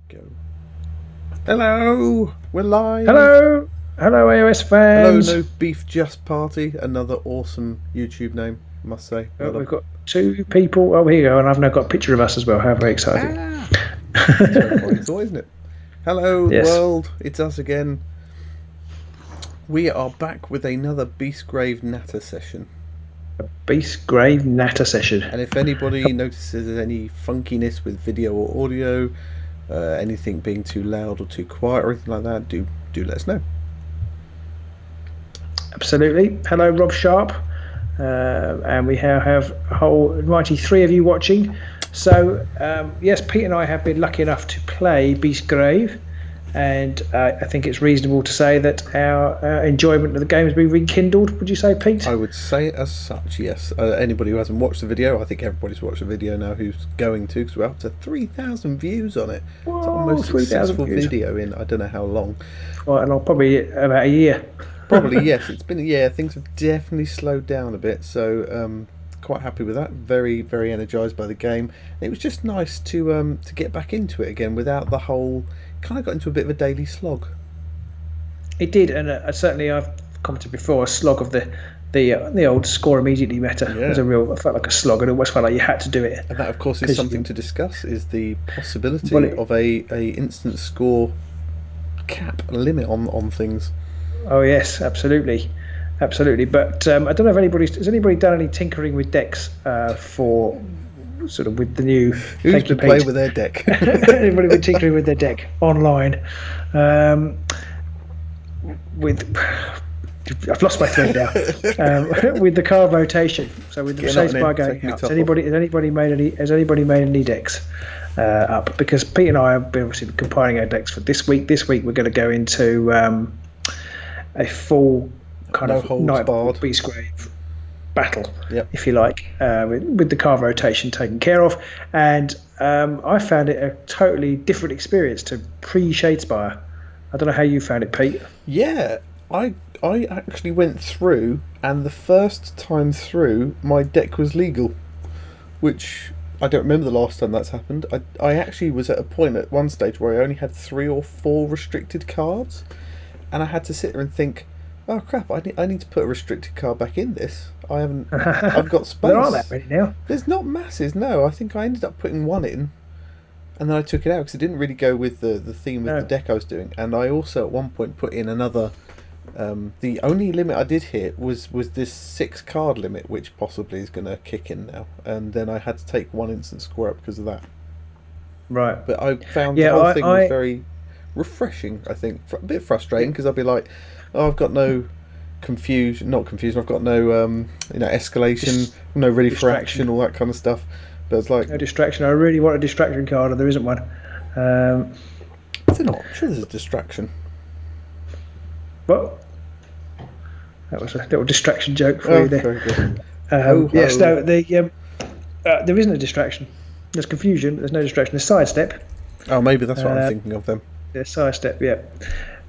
Go. Hello, we're live. Hello, AOS fans. Hello, No Beef Just Party. Another awesome YouTube name, I must say. We've got two people. Oh, here you go, and I've now got a picture of us as well. How very exciting! It's a terrifying thought, isn't it? Hello, Yes. world. It's us again. We are back with another Beastgrave Natter session. Beastgrave Natter session. And if anybody notices any funkiness with video or audio, anything being too loud or too quiet or anything like that, do let us know. Absolutely. Hello, Rob Sharp, and we have a whole mighty three of you watching. So yes, Pete and I have been lucky enough to play Beastgrave, and I think it's reasonable to say that our enjoyment of the game has been rekindled. Would you say, Pete? I would say it as such, yes. Anybody who hasn't watched the video, I think everybody's watched the video now who's going to, because we're up to 3,000 views on it. Whoa, it's our most 3,000 successful views. video in I don't know how long. Right, and I'll probably about a year. Probably, yes. It's been, things have definitely slowed down a bit, so quite happy with that. Very, very energised by the game. It was just nice to get back into it again without the whole... Kind of got into a bit of a daily slog. It did, and certainly I've commented before. A slog of the old score immediately meta was a real. It felt like a slog, and it almost felt like you had to do it. And that, of course, is something to discuss. Is the possibility of a instant score cap limit on things. Oh yes, absolutely. But I don't know if has anybody done any tinkering with decks for sort of with the new. Who's been playing with their deck? Anybody been tinkering with their deck online? I've lost my thread now. With the card rotation, so with the Shades bar going out, has anybody made any decks up? Because Pete and I have been obviously compiling our decks for this week. This week we're going to go into a full kind of Nightboard Beastgrave battle, if you like, with the card rotation taken care of, and I found it a totally different experience to pre-Shadespire. I don't know how you found it, Pete. Yeah, I actually went through, and the first time through, my deck was legal, which I don't remember the last time that's happened. I actually was at a point at one stage where I only had 3 or 4 restricted cards, and I had to sit there and think, oh crap, I need to put a restricted card back in this. I've got space. There aren't that many now. There's not masses, no. I think I ended up putting 1 in, and then I took it out because it didn't really go with the theme of the deck I was doing. And I also at one point put in another. The only limit I did hit was this 6 card limit, which possibly is going to kick in now. And then I had to take 1 instant score up because of that. Right. But I found the whole thing was very refreshing. I think a bit frustrating because I'd be like, oh, I've got no confusion. Not confusion. I've got no escalation. No ready for action. All that kind of stuff. But it's like no distraction. I really want a distraction card, and there isn't one. Is there not? I'm sure there's a distraction. Well, that was a little distraction joke for you there. Very good. Yes, no, there isn't a distraction. There's confusion. There's no distraction. There's sidestep. Oh, maybe that's what I'm thinking of then. There's sidestep, yeah.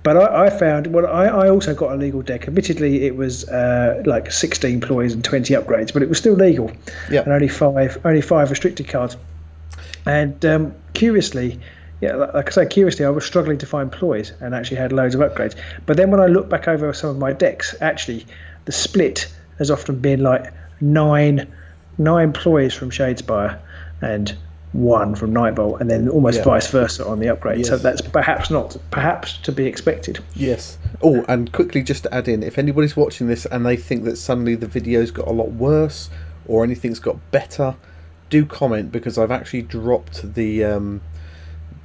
But I found, I also got a legal deck. Admittedly, it was like 16 ploys and 20 upgrades, but it was still legal. Yeah. And only five restricted cards. And curiously, like I say, I was struggling to find ploys and actually had loads of upgrades. But then when I look back over some of my decks, actually, the split has often been like nine ploys from Shadespire and 1 from Nightbolt, and then almost vice versa on the upgrade. Yes. So that's perhaps to be expected. Yes. Oh, and quickly just to add in, if anybody's watching this and they think that suddenly the video's got a lot worse or anything's got better, do comment, because I've actually dropped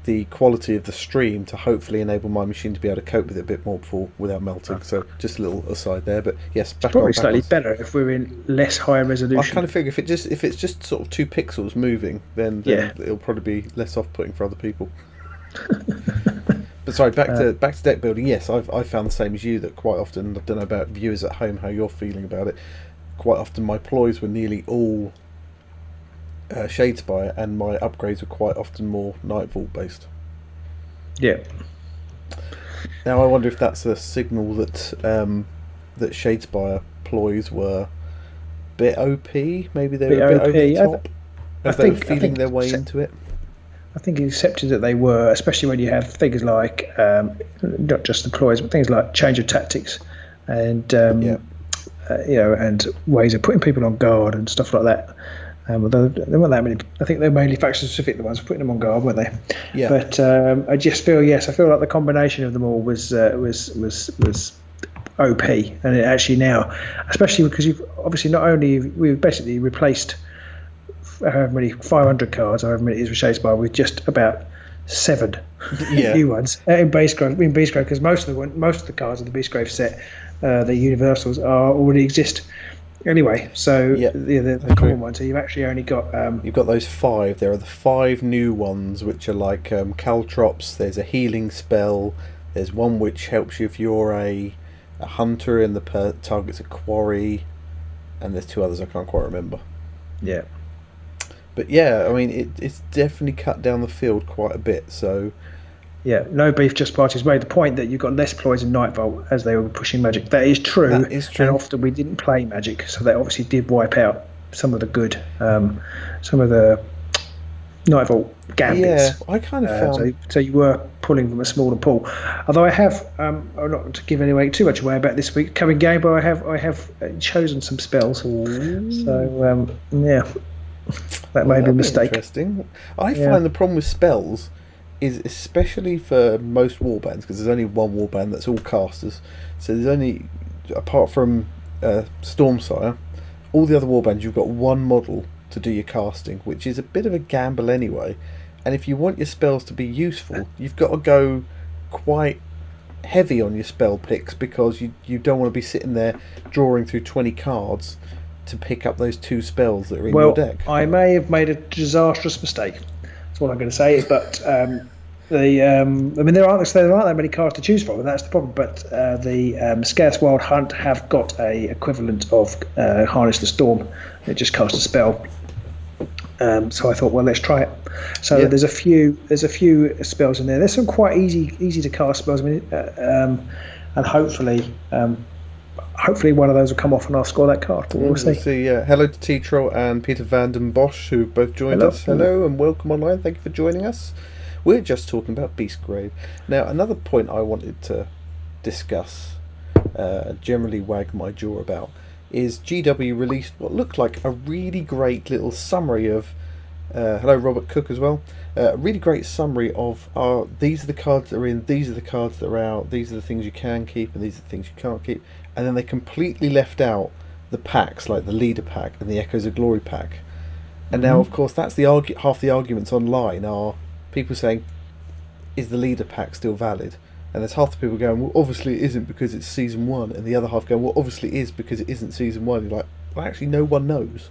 the quality of the stream to hopefully enable my machine to be able to cope with it a bit more without melting. So just a little aside there, but yes, Probably slightly better if we're in less high resolution. I kind of figure if it's just sort of 2 pixels moving, then it'll probably be less off-putting for other people. But sorry, back to deck building. Yes, I found the same as you, that quite often, I don't know about viewers at home how you're feeling about it. Quite often my ploys were nearly all Shadespire, and my upgrades were quite often more Nightvault based. Yeah. Now I wonder if that's a signal that that Shadespire ploys were a bit OP. Maybe they were a bit over the top. As they were feeling their way into it. I think he accepted that they were, especially when you have things like not just deploys, but things like change of tactics, and and ways of putting people on guard and stuff like that. Although there weren't that many, I think they're mainly faction specific. The ones putting them on guard, weren't they? Yeah. But I just feel I feel like the combination of them all was OP, and it actually now, especially because you've obviously not only we've basically replaced however many 500 cards, however many it is with Shadespire, with just about 7 new ones in Beastgrave. Because most of the cards in the Beastgrave set, the universals, already exist anyway. So the common ones. So you've actually only got you've got those 5. There are the 5 new ones, which are like caltrops. There's a healing spell. There's one which helps you if you're a hunter and the target's a quarry, and there's 2 others I can't quite remember. Yeah. But yeah, I mean, it's definitely cut down the field quite a bit. So yeah, no beef, just parties made the point that you've got less ploys in Nightvolt as they were pushing Magic. That is true. That is true. And often we didn't play Magic, so that obviously did wipe out some of the good, some of the Nightvolt gambits. Yeah, I kind of found. So you were pulling from a smaller pool. Although I have, not to give too much away about this week coming game, but I have chosen some spells. Ooh. So yeah. That may be a mistake. Interesting. I find the problem with spells is, especially for most warbands, because there's only one warband that's all casters. So there's only, apart from Stormsire, all the other warbands you've got one model to do your casting, which is a bit of a gamble anyway. And if you want your spells to be useful, you've got to go quite heavy on your spell picks, because you don't want to be sitting there drawing through 20 cards to pick up those 2 spells that are in your deck. I may have made a disastrous mistake. That's what I'm going to say. But I mean, there aren't that many cards to choose from, and that's the problem. But the Scarce Wild Hunt have got a equivalent of Harness the Storm. It just casts a spell. So I thought, well, let's try it. So there's a few spells in there. There's some quite easy to cast spells. I mean, and hopefully one of those will come off and I'll score that card. But we'll see. Hello to T-Troll and Peter Van Den Bosch, who both joined us. Hello and welcome online. Thank you for joining us. We're just talking about Beastgrave. Now, another point I wanted to discuss, generally wag my jaw about, is GW released what looked like a really great little summary of hello Robert Cook as well, a really great summary of these are the cards that are in, these are the cards that are out, these are the things you can keep and these are the things you can't keep, and then they completely left out the packs like the Leader pack and the Echoes of Glory pack. And now of course that's the half the arguments online are people saying, is the Leader pack still valid? And there's half the people going, well, obviously it isn't because it's season 1, and the other half going, well, obviously it is because it isn't season 1. You're like, well, actually, no one knows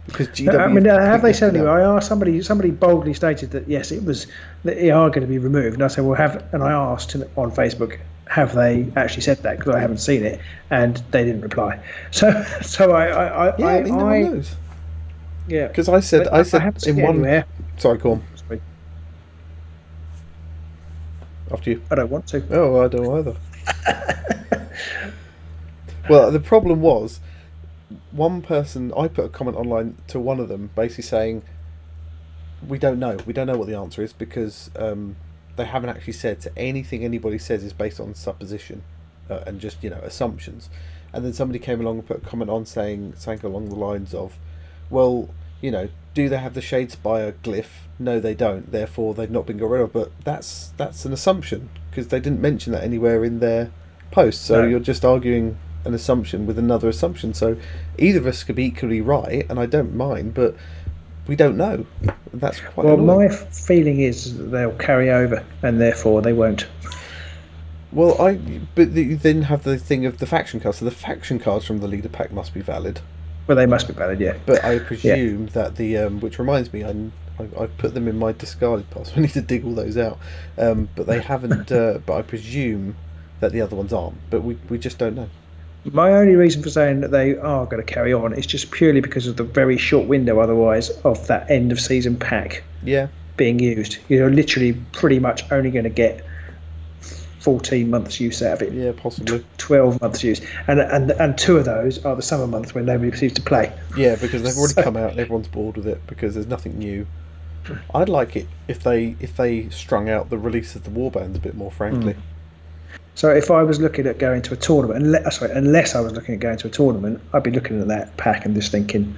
because GW. I mean, have they said anyway? I asked somebody boldly stated that yes, it was that they are going to be removed, and I said, well, and I asked on Facebook, have they actually said that? Because I haven't seen it, and they didn't reply. So I no one knows. Yeah, because I said in one. Anywhere. Sorry, go on. After you. I don't want to. Oh, I don't either. Well, the problem was, one person, I put a comment online to one of them basically saying, we don't know what the answer is because they haven't actually said, so anything anybody says is based on supposition and just, assumptions. And then somebody came along and put a comment on saying along the lines of, well, do they have the Shadespire glyph? No, they don't. Therefore, they've not been got rid of. But that's an assumption because they didn't mention that anywhere in their post. So you're just arguing an assumption with another assumption. So either of us could be equally right, and I don't mind, but we don't know. That's quite annoying. My feeling is that they'll carry over, and therefore they won't. Well, but you then have the thing of the faction cards. So the faction cards from the Leader pack must be valid. Well, they must be valid, yeah. But I presume that the which reminds me, I put them in my discarded pile, so I need to dig all those out. But they haven't. But I presume that the other ones aren't. But we just don't know. My only reason for saying that they are going to carry on is just purely because of the very short window, otherwise, of that end of season pack. Yeah. Being used, you're literally pretty much only going to get 14 months use out of it. Yeah, possibly 12 months use, and 2 of those are the summer months when nobody seems to play. Yeah, because they've already come out and everyone's bored with it because there's nothing new. I'd like it if they strung out the release of the warbands a bit more, frankly. So if I was looking at going to a tournament, unless I was looking at going to a tournament, I'd be looking at that pack and just thinking,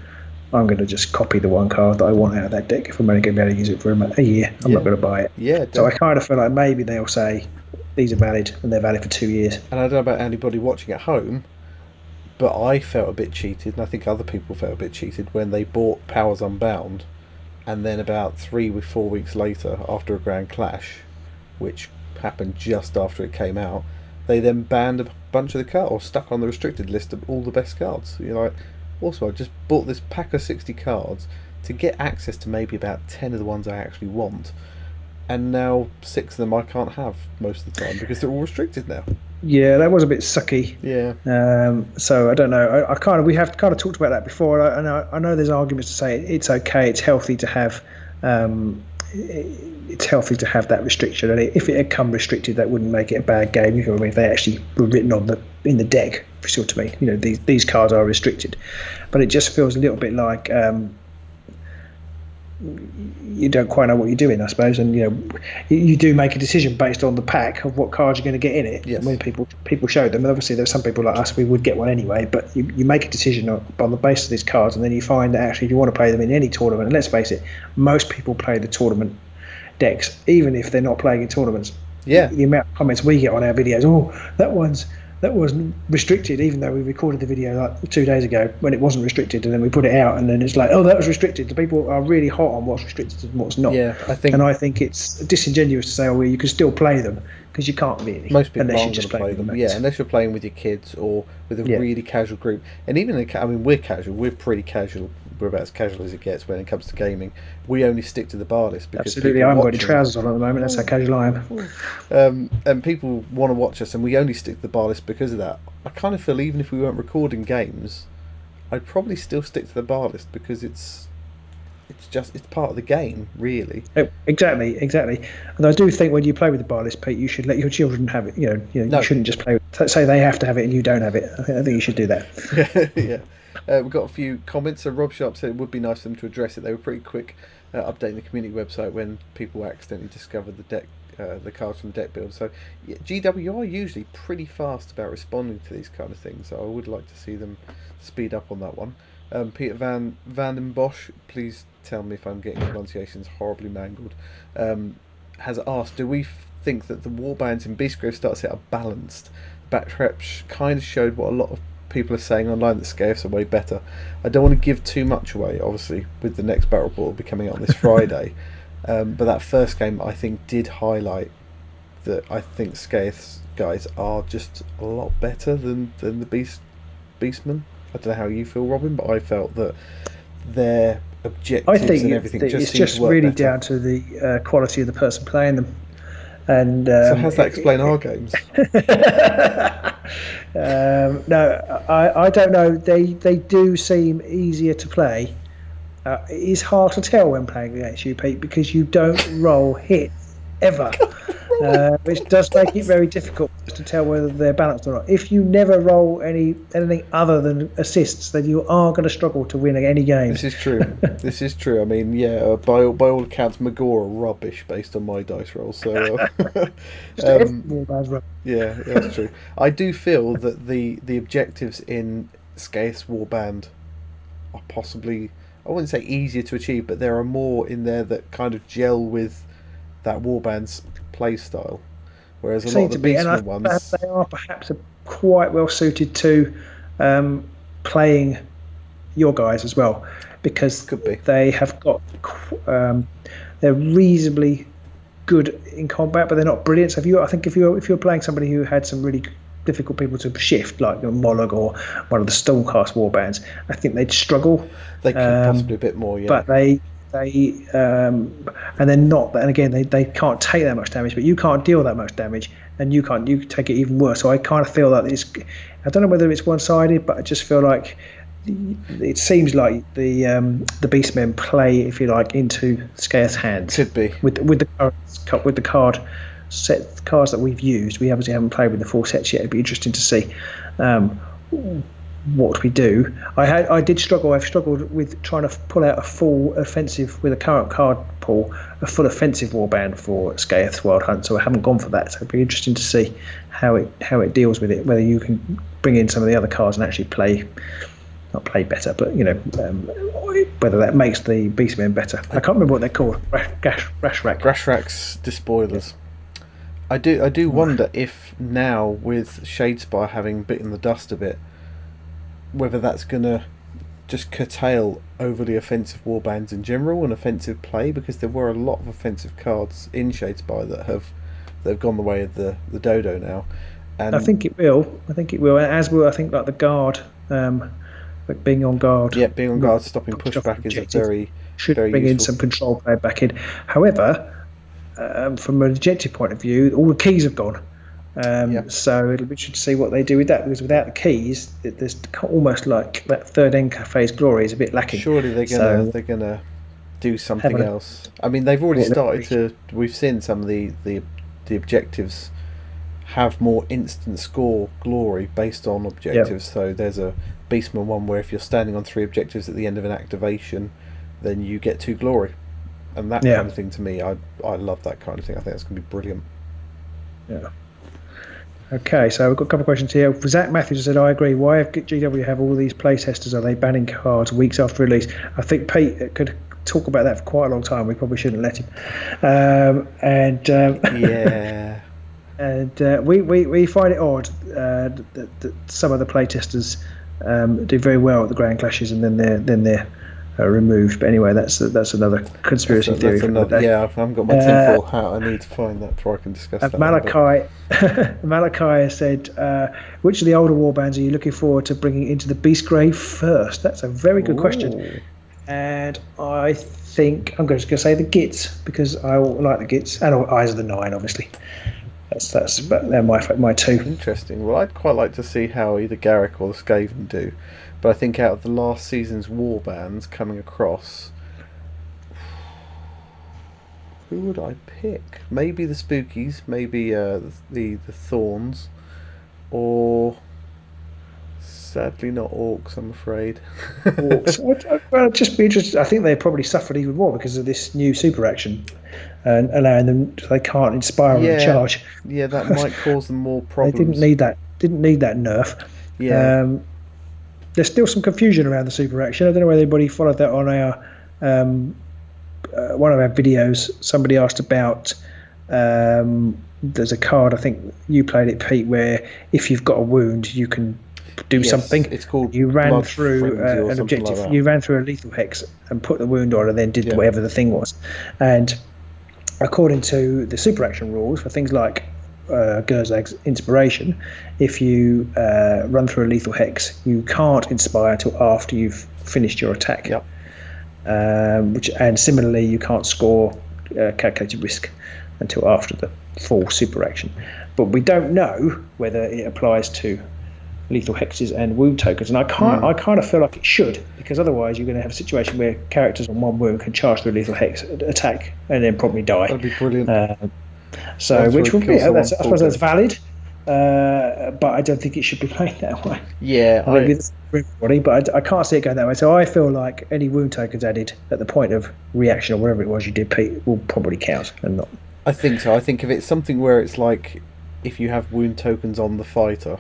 I'm going to just copy the one card that I want out of that deck. If I'm only going to be able to use it for a year, I'm not going to buy it. Yeah. So I kind of feel like maybe they'll say these are valid and they're valid for 2 years. And I don't know about anybody watching at home, but I felt a bit cheated, and I think other people felt a bit cheated when they bought Powers Unbound, and then about 3 or 4 weeks later, after a Grand Clash, which happened just after it came out, they then banned a bunch of the cards, or stuck on the restricted list of all the best cards. You're like, also, I just bought this pack of 60 cards to get access to maybe about 10 of the ones I actually want, and now 6 of them I can't have most of the time because they're all restricted now. Yeah, that was a bit sucky. Yeah. So I don't know. We have kind of talked about that before. I know there's arguments to say it's okay, it's healthy to have, that restriction. And if it had come restricted, that wouldn't make it a bad game. You know what I mean? If they actually were written in the deck, for sure to me. You know, these cards are restricted, but it just feels a little bit like. You don't quite know what you're doing, I suppose, and you do make a decision based on the pack of what cards you're going to get in it. Yes. When people show them, and obviously there's some people like us, we would get one anyway, but you make a decision on the basis of these cards, and then you find that actually you want to play them in any tournament. And let's face it, most people play the tournament decks, even if they're not playing in tournaments. Yeah. The amount of comments we get on our videos, that wasn't restricted, even though we recorded the video like 2 days ago when it wasn't restricted, and then we put it out, and then it's like, that was restricted. The people are really hot on what's restricted and what's not. Yeah, I think it's disingenuous to say, you can still play them, because you can't really. Most people unless aren't you're just going to play them. mates. Yeah, unless you're playing with your kids or with a really casual group. And even we're casual. We're pretty casual. We're about as casual as it gets when it comes to gaming. We only stick to the bar list because absolutely. I'm wearing trousers on at the moment. That's how casual I am. And people want to watch us, and we only stick to the bar list because of that. I kind of feel even if we weren't recording games, I'd probably still stick to the bar list because it's part of the game, really. Exactly. And I do think when you play with the bar list, Pete, you should let your children have it. You shouldn't just play. Say they have to have it and you don't have it. I think you should do that. Yeah. We've got a few comments. So Rob Sharp said it would be nice for them to address it. They were pretty quick updating the community website when people accidentally discovered the deck, the cards from the deck build. So GW are usually pretty fast about responding to these kind of things. So I would like to see them speed up on that one. Peter Van den Bosch, please tell me if I'm getting pronunciations horribly mangled, has asked, do we think that the warbands in Beastgrave start set are balanced? Backtraps kind of showed what a lot of people are saying online that Scaiffs are way better. I don't want to give too much away, obviously, with the next Battle Report will be coming out on this Friday. But that first game, I think, did highlight that I think Scaiffs guys are just a lot better than the Beastmen. I don't know how you feel, Robin, but I felt that their objectives and everything it's just really better. Down to the quality of the person playing them. And so how does that explain our games? No, I don't know. They do seem easier to play. It is hard to tell when playing against you, Pete, because you don't roll hits ever, which does make it very difficult to tell whether they're balanced or not. If you never roll anything other than assists, then you are going to struggle to win any game. This is true. I mean, by all accounts, Magor are rubbish based on my dice roll. So, yeah, that's true. I do feel that the objectives in Scaiff's Warband are possibly, I wouldn't say easier to achieve, but there are more in there that kind of gel with that Warband's play style. Whereas a lot of the Beastmen ones, they are perhaps quite well suited to playing your guys as well, because they have got they're reasonably good in combat, but they're not brilliant. So if you're playing somebody who had some really difficult people to shift, like Mollog or one of the Stormcast warbands, I think they'd struggle. They could possibly a bit more, yeah. But they and they're not. And again, they can't take that much damage, but you can't deal that much damage, and you take it even worse. So I kind of feel that I don't know whether it's one-sided, but I just feel like it seems like the Beastmen play, if you like, into Scaiff's hands. Could be with the card set cards that we've used. We obviously haven't played with the full sets yet. It'd be interesting to see what we do. I've struggled with trying to pull out a full offensive with a current card pool, a full offensive warband for Skaeth's Wild Hunt. So I haven't gone for that. So it'd be interesting to see how it deals with it. Whether you can bring in some of the other cards and actually not play better, but whether that makes the Beastmen better. I can't remember what they're called. Grashrak's Despoilers. I do wonder if now with Shadespire having bitten the dust a bit, whether that's going to just curtail overly offensive warbands in general and offensive play, because there were a lot of offensive cards in Shadespire that have gone the way of the Dodo now. And I think it will. As will, I think, like the Guard, like being on guard. Yeah, being on guard, stopping pushback is a very bring useful. In some control play back in. However, from an objective point of view, all the keys have gone. So it'll be interesting to see what they do with that, because without the keys, there's almost like that third end cafe's glory is a bit lacking. Surely they're gonna do something else. I mean, they've already started to. We've seen some of the objectives have more instant score glory based on objectives. So there's a Beastman one where if you're standing on 3 objectives at the end of an activation, then you get 2 glory, and that kind of thing. To me, I love that kind of thing. I think that's going to be brilliant. Yeah. Okay, so we've got a couple of questions here. Zach Matthews said, I agree. Why have GW have all these playtesters? Are they banning cards weeks after release? I think Pete could talk about that for quite a long time. We probably shouldn't let him. Yeah. And we find it odd that some of the playtesters do very well at the Grand Clashes, and then they're removed. But anyway, that's another conspiracy theory. Yeah, I haven't got my tinfoil hat. I need to find that before I can discuss that. Malachi said, which of the older warbands are you looking forward to bringing into the Beastgrave first? That's a very good question. And I think I'm just going to say the Gits, because I like the Gits, and Eyes of the Nine, obviously. But they're my 2. Interesting. Well, I'd quite like to see how either Garrick or the Skaven do. But I think out of the last season's warbands coming across, who would I pick? Maybe the Spookies, maybe the Thorns, or sadly not Orcs, I'm afraid. Orcs. Well, just be interested. I think they probably suffered even more because of this new super action and allowing them, they can't inspire on the charge. Yeah, that might cause them more problems. They didn't need that nerf. Yeah. There's still some confusion around the super action. I don't know whether anybody followed that on our one of our videos. Somebody asked about there's a card, I think you played it, Pete, where if you've got a wound you can do something. It's called you ran through an objective. Like you ran through a lethal hex and put the wound on and then did whatever the thing was. And according to the super action rules for things like Gerzag's inspiration, if you run through a lethal hex, you can't inspire till after you've finished your attack. And similarly, you can't score calculated risk until after the full super action. But we don't know whether it applies to lethal hexes and wound tokens, and I kind of feel like it should, because otherwise you're going to have a situation where characters on one wound can charge through a lethal hex attack and then probably die. That'd be brilliant. Which would be, I suppose that's valid, but I don't think it should be played that way. Yeah, maybe it's for everybody, but I can't see it going that way. So I feel like any wound tokens added at the point of reaction or whatever it was you did, Pete, will probably count and not. I think so. I think if it's something where it's like if you have wound tokens on the fighter,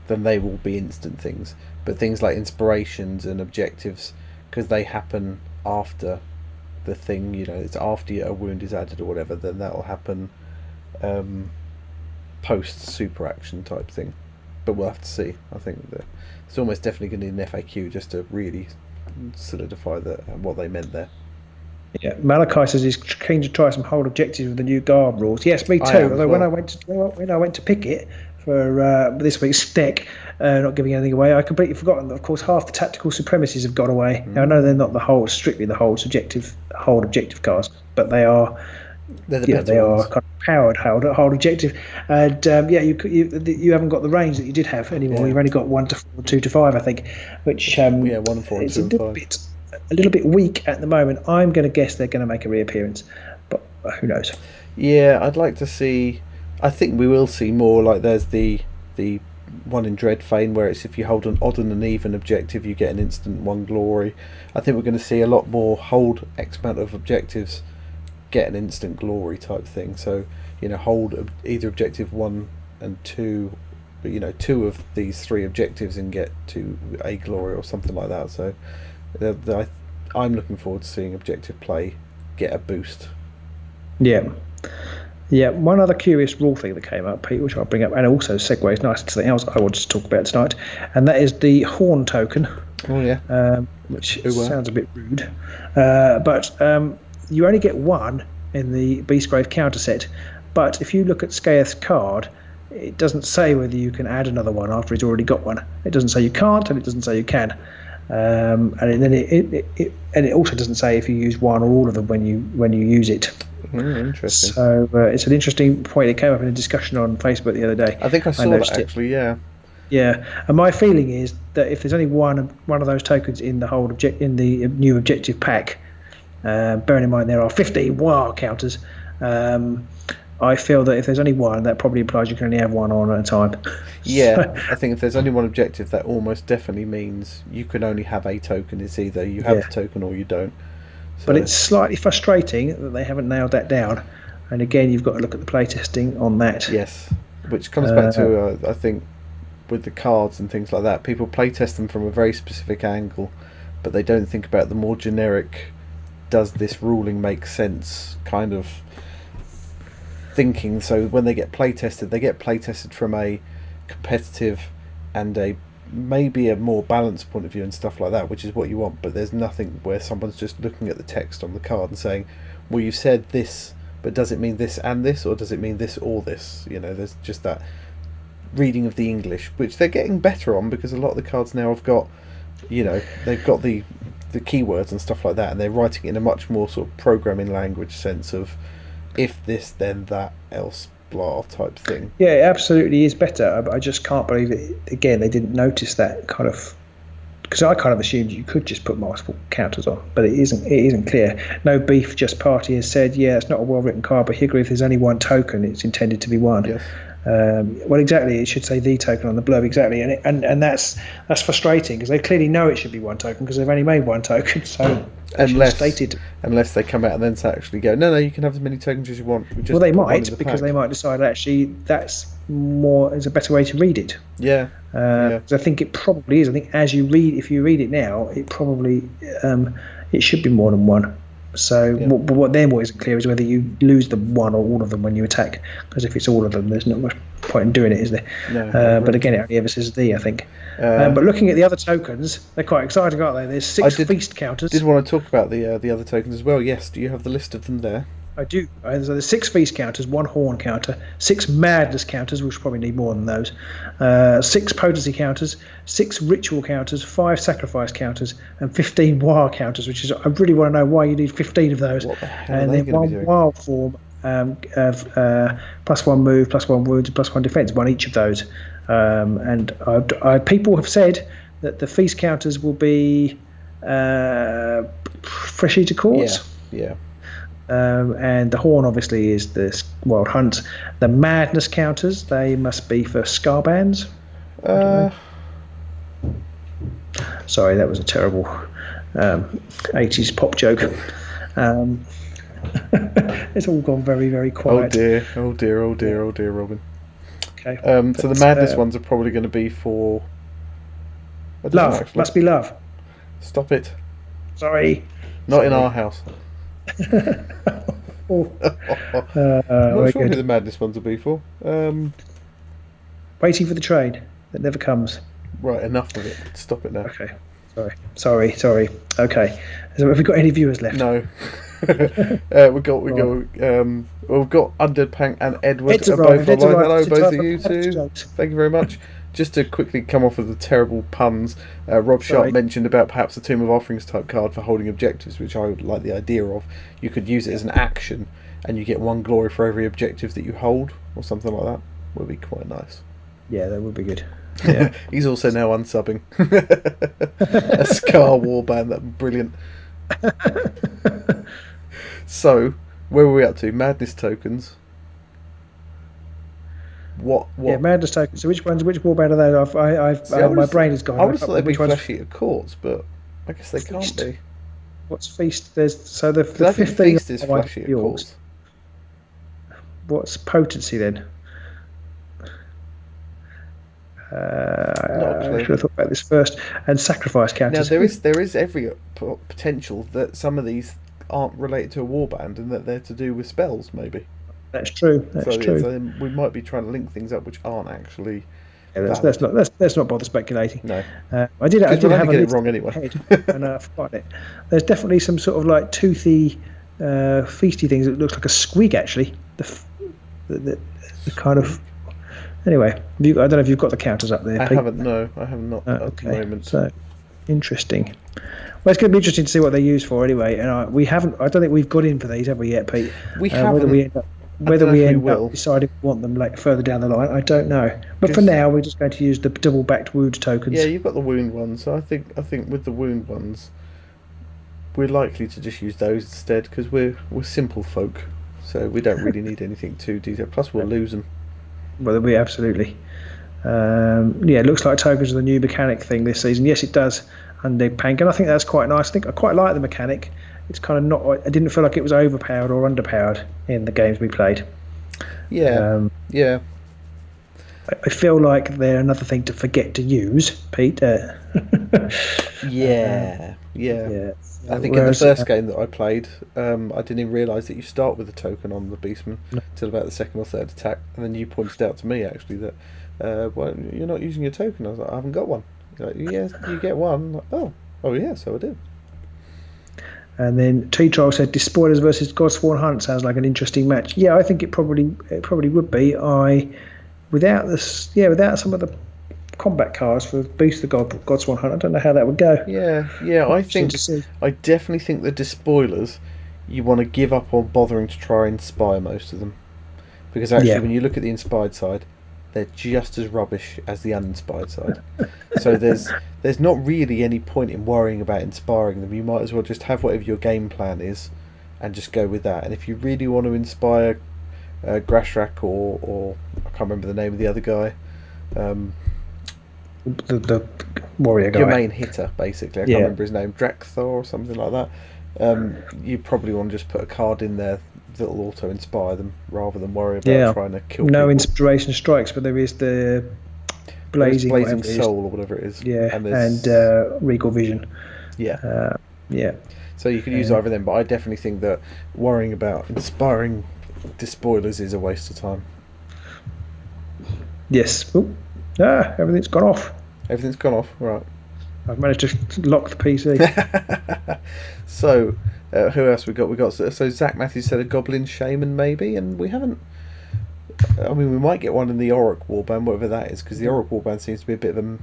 then they will be instant things. But things like inspirations and objectives, because they happen after the thing, it's after a wound is added or whatever, then that will happen post super action type thing. But we'll have to see. I think that it's almost definitely going to need an FAQ just to really solidify what they meant there. Yeah, Malachi says he's keen to try some hold objectives with the new guard rules. Yes, me too. Although when I went to pick it for this week's deck, not giving anything away, I completely forgotten that, of course, half the tactical supremacies have gone away. Now I know they're not strictly the hold objective cards, but they are. They're the better they ones. are kind of powered hold objective, and you haven't got the range that you did have anymore. You've only got 1 to 4, 2 to 5, I think, which 1 and 4 and 2 and 5. A little bit weak at the moment. I'm going to guess they're going to make a reappearance, but who knows? Yeah, I'd like to see. I think we will see more. Like there's the one in Dreadfane where it's if you hold an odd and an even objective, you get an instant 1 glory. I think we're going to see a lot more hold X amount of objectives, get an instant glory type thing. So, hold either objective 1 and 2, but 2 of these 3 objectives and get to a glory or something like that. So I'm looking forward to seeing objective play get a boost. Yeah. One other curious rule thing that came up, Pete, which I'll bring up, and also segues nicely to something else I wanted to talk about tonight, and that is the horn token. Oh yeah. Which sounds a bit rude, but you only get 1 in the Beastgrave counter set. But if you look at Skaeth's card, it doesn't say whether you can add another one after he's already got one. It doesn't say you can't, and it doesn't say you can. And then it also doesn't say if you use one or all of them when you use it. Interesting. So it's an interesting point. It came up in a discussion on Facebook the other day. I think I saw that actually. Yeah. Yeah, and my feeling is that if there's only one of those tokens in the in the new objective pack, bearing in mind there are 15 WAR counters, I feel that if there's only one, that probably implies you can only have one on at a time. Yeah, I think if there's only one objective, that almost definitely means you can only have a token. It's either you have the token or you don't. So. But it's slightly frustrating that they haven't nailed that down. And again, you've got to look at the playtesting on that. Yes, which comes back to, I think, with the cards and things like that, people playtest them from a very specific angle, but they don't think about the more generic, does this ruling make sense kind of thinking. So when they get playtested from a competitive and maybe a more balanced point of view and stuff like that, which is what you want. But there's nothing where someone's just looking at the text on the card and saying, well, you said this, but does it mean this and this, or does it mean this or this? There's just that reading of the English, which they're getting better on, because a lot of the cards now have got, they've got the keywords and stuff like that, and they're writing it in a much more sort of programming language sense of if this then that else blah type thing. Yeah, it absolutely is better. I just can't believe it. Again, they didn't notice that kind of, because I kind of assumed you could just put multiple counters on, but it isn't clear. No Beef Just Party has said, it's not a well written card, but Higri, if there's only one token, it's intended to be one. Yes. Well, exactly. It should say the token on the blurb, exactly, and that's frustrating, because they clearly know it should be one token because they've only made one token. So unless they come out and then actually go, no, you can have as many tokens as you want. Well, they might, because they might decide actually that's is a better way to read it. Yeah. Because I think it probably is. I think if you read it now, it probably it should be more than one. So what isn't clear is whether you lose the one or all of them when you attack, because if it's all of them, there's not much point in doing it, is there? No, but again, it only ever says the, I think. But looking at the other tokens, they're quite exciting, aren't they? There's 6 feast counters. I did want to talk about the other tokens as well. Yes, do you have the list of them there? I do. So there's 6 feast counters, 1 horn counter, 6 madness counters, which probably need more than those, 6 potency counters, 6 ritual counters, 5 sacrifice counters, and 15 war counters, which is, I really want to know why you need 15 of those. What the hell and are they then 1 wild form of +1 move, +1 wounds, and +1 defense, one each of those. And people have said that the feast counters will be fresh eater quartz. Yeah. And the horn obviously is the wild hunt. The madness counters, they must be for scarbands. Sorry, that was a terrible 80s pop joke. It's all gone very, very quiet. Oh dear, Robin. Okay. So the madness ones are probably going to be for love. Must be love. Stop it. Sorry. Not in our house. I'm not sure who the madness ones will be for. Waiting for the train that never comes. Right, enough of it. Stop it now. Okay. Sorry. Okay. So have we got any viewers left? No. We've got Undead Pank and Edward both online. Hello, both of you too. Thank you very much. Just to quickly come off of the terrible puns, Rob Sharp mentioned about perhaps a Tomb of Offerings type card for holding objectives, which I would like the idea of. You could use it as an action, and you get 1 glory for every objective that you hold, or something like that. Would be quite nice. Yeah, that would be good. Yeah. He's also now unsubbing. A Scar Warband, that's brilliant. So, where were we up to? Madness tokens. What? Yeah, Madness tokens. So which warband are they? My brain is gone. I would have thought they'd be flesh eater courts, but I guess they can't be. What's feast? The I think 15 feast is flesh eater courts. What's potency then? I should have thought about this first. And sacrifice counters. Now there is every potential that some of these aren't related to a warband and that they're to do with spells, maybe. That's true. That's true. So we might be trying to link things up which aren't actually. Yeah, let's not bother speculating. No, I did have get it wrong anyway. And I forgot it. There's definitely some sort of like toothy, feasty things. It looks like a squig actually. The kind of. Anyway, I don't know if you've got the counters up there. I haven't. No, I have not at the moment. So interesting. Well, it's going to be interesting to see what they use for anyway. And we haven't. I don't think we've got in for these, have we yet, Pete? We haven't. Whether we end up deciding we want them like further down the line, I don't know. But for now, we're just going to use the double-backed wound tokens. Yeah, you've got the wound ones. So I think with the wound ones, we're likely to just use those instead because we're simple folk, so we don't really need anything too detailed. Plus, we'll lose them. Well, we absolutely. It looks like tokens are the new mechanic thing this season. Yes, it does. And the Pank, and I think that's quite nice. I quite like the mechanic. It's kind of not. I didn't feel like it was overpowered or underpowered in the games we played. Yeah, yeah. I feel like they're another thing to forget to use, Pete. Yeah. I think in the first game that I played, I didn't even realise that you start with a token on the Beastman until about the second or third attack, and then you pointed out to me actually that, well, you're not using your token. I was like, I haven't got one. You're like, yes, you get one. I'm like, oh yeah, so I did. And then T-Trial said, Despoilers versus Godsworn Hunt sounds like an interesting match. Yeah, I think it probably would be. Without some of the combat cards for Boost the Godsworn Hunt, I don't know how that would go. Yeah, I definitely think the Despoilers, you want to give up on bothering to try and inspire most of them, because actually when you look at the inspired side, they're just as rubbish as the uninspired side. So there's not really any point in worrying about inspiring them. You might as well just have whatever your game plan is and just go with that. And if you really want to inspire Grashrak or I can't remember the name of the other guy, the warrior guy, your main hitter basically, I can't remember his name, Drakthor or something like that, you probably want to just put a card in there that'll auto inspire them rather than worry about trying to kill people. Inspiration strikes, but there is the blazing soul or whatever it is, and regal vision. So you could use either of them, but I definitely think that worrying about inspiring Despoilers is a waste of time. Yes. Everything's gone off. Everything's gone off, right. I've managed to lock the PC. So who else we got? So Zach Matthews said a Goblin Shaman maybe, and we haven't. I mean, we might get one in the Auric Warband, whatever that is, because the Auric Warband seems to be a bit of a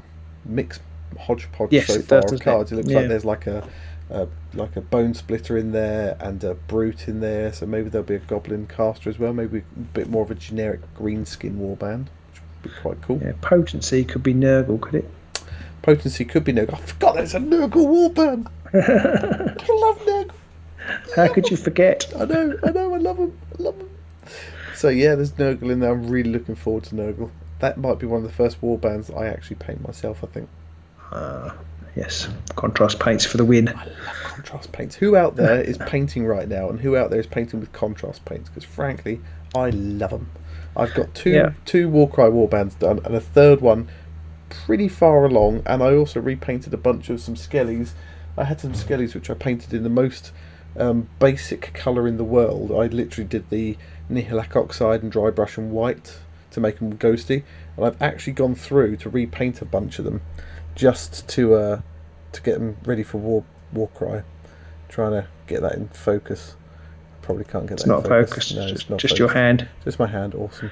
mixed hodgepodge so far of cards. It looks like there's like a Bone Splitter in there and a Brute in there, so maybe there'll be a Goblin Caster as well. Maybe a bit more of a generic greenskin Warband, which would be quite cool. Yeah, Potency could be Nurgle, could it? Potency could be Nurgle. I forgot there's a Nurgle Warband. I love Nurgle. How could you forget? I know, I love them. So yeah, there's Nurgle in there. I'm really looking forward to Nurgle. That might be one of the first warbands that I actually paint myself, I think. Yes, contrast paints for the win. I love contrast paints. Who out there is painting right now, and who out there is painting with contrast paints? Because frankly, I love them. I've got two Warcry warbands done, and a third one pretty far along, and I also repainted a bunch of some skellies. I had some skellies which I painted in the most basic colour in the world. I literally did the Nihilak Oxide and Dry Brush and White to make them ghosty, and I've actually gone through to repaint a bunch of them just to get them ready for Warcry. Trying to get that in focus. Probably can't get that in focus. No, it's not just focused. Your hand. Just my hand. Awesome.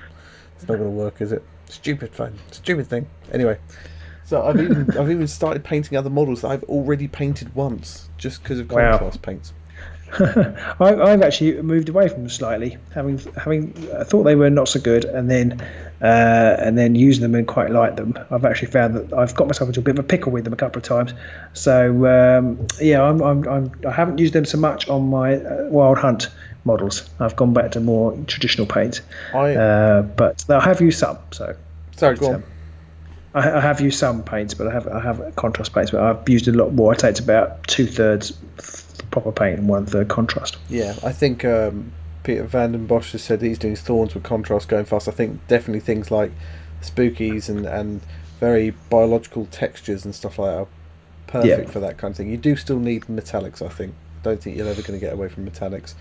It's not going to work, is it? Stupid thing. Anyway, so I've even started painting other models that I've already painted once just because of contrast paints. I've actually moved away from them slightly, having I thought they were not so good, and then using them and quite like them. I've actually found that I've got myself into a bit of a pickle with them a couple of times. So I haven't used them so much on my Wild Hunt, models. I've gone back to more traditional paints, I but I have used some. So sorry, go on. I have used some paints, but I have contrast paints, but I've used a lot more. I'd say it's about 2/3 proper paint and 1/3 contrast. Yeah, I think Peter van den Bosch has said that he's doing Thorns with contrast going fast. I think definitely things like spookies and very biological textures and stuff like that are perfect for that kind of thing. You do still need metallics, I think. Don't think you're ever going to get away from metallics.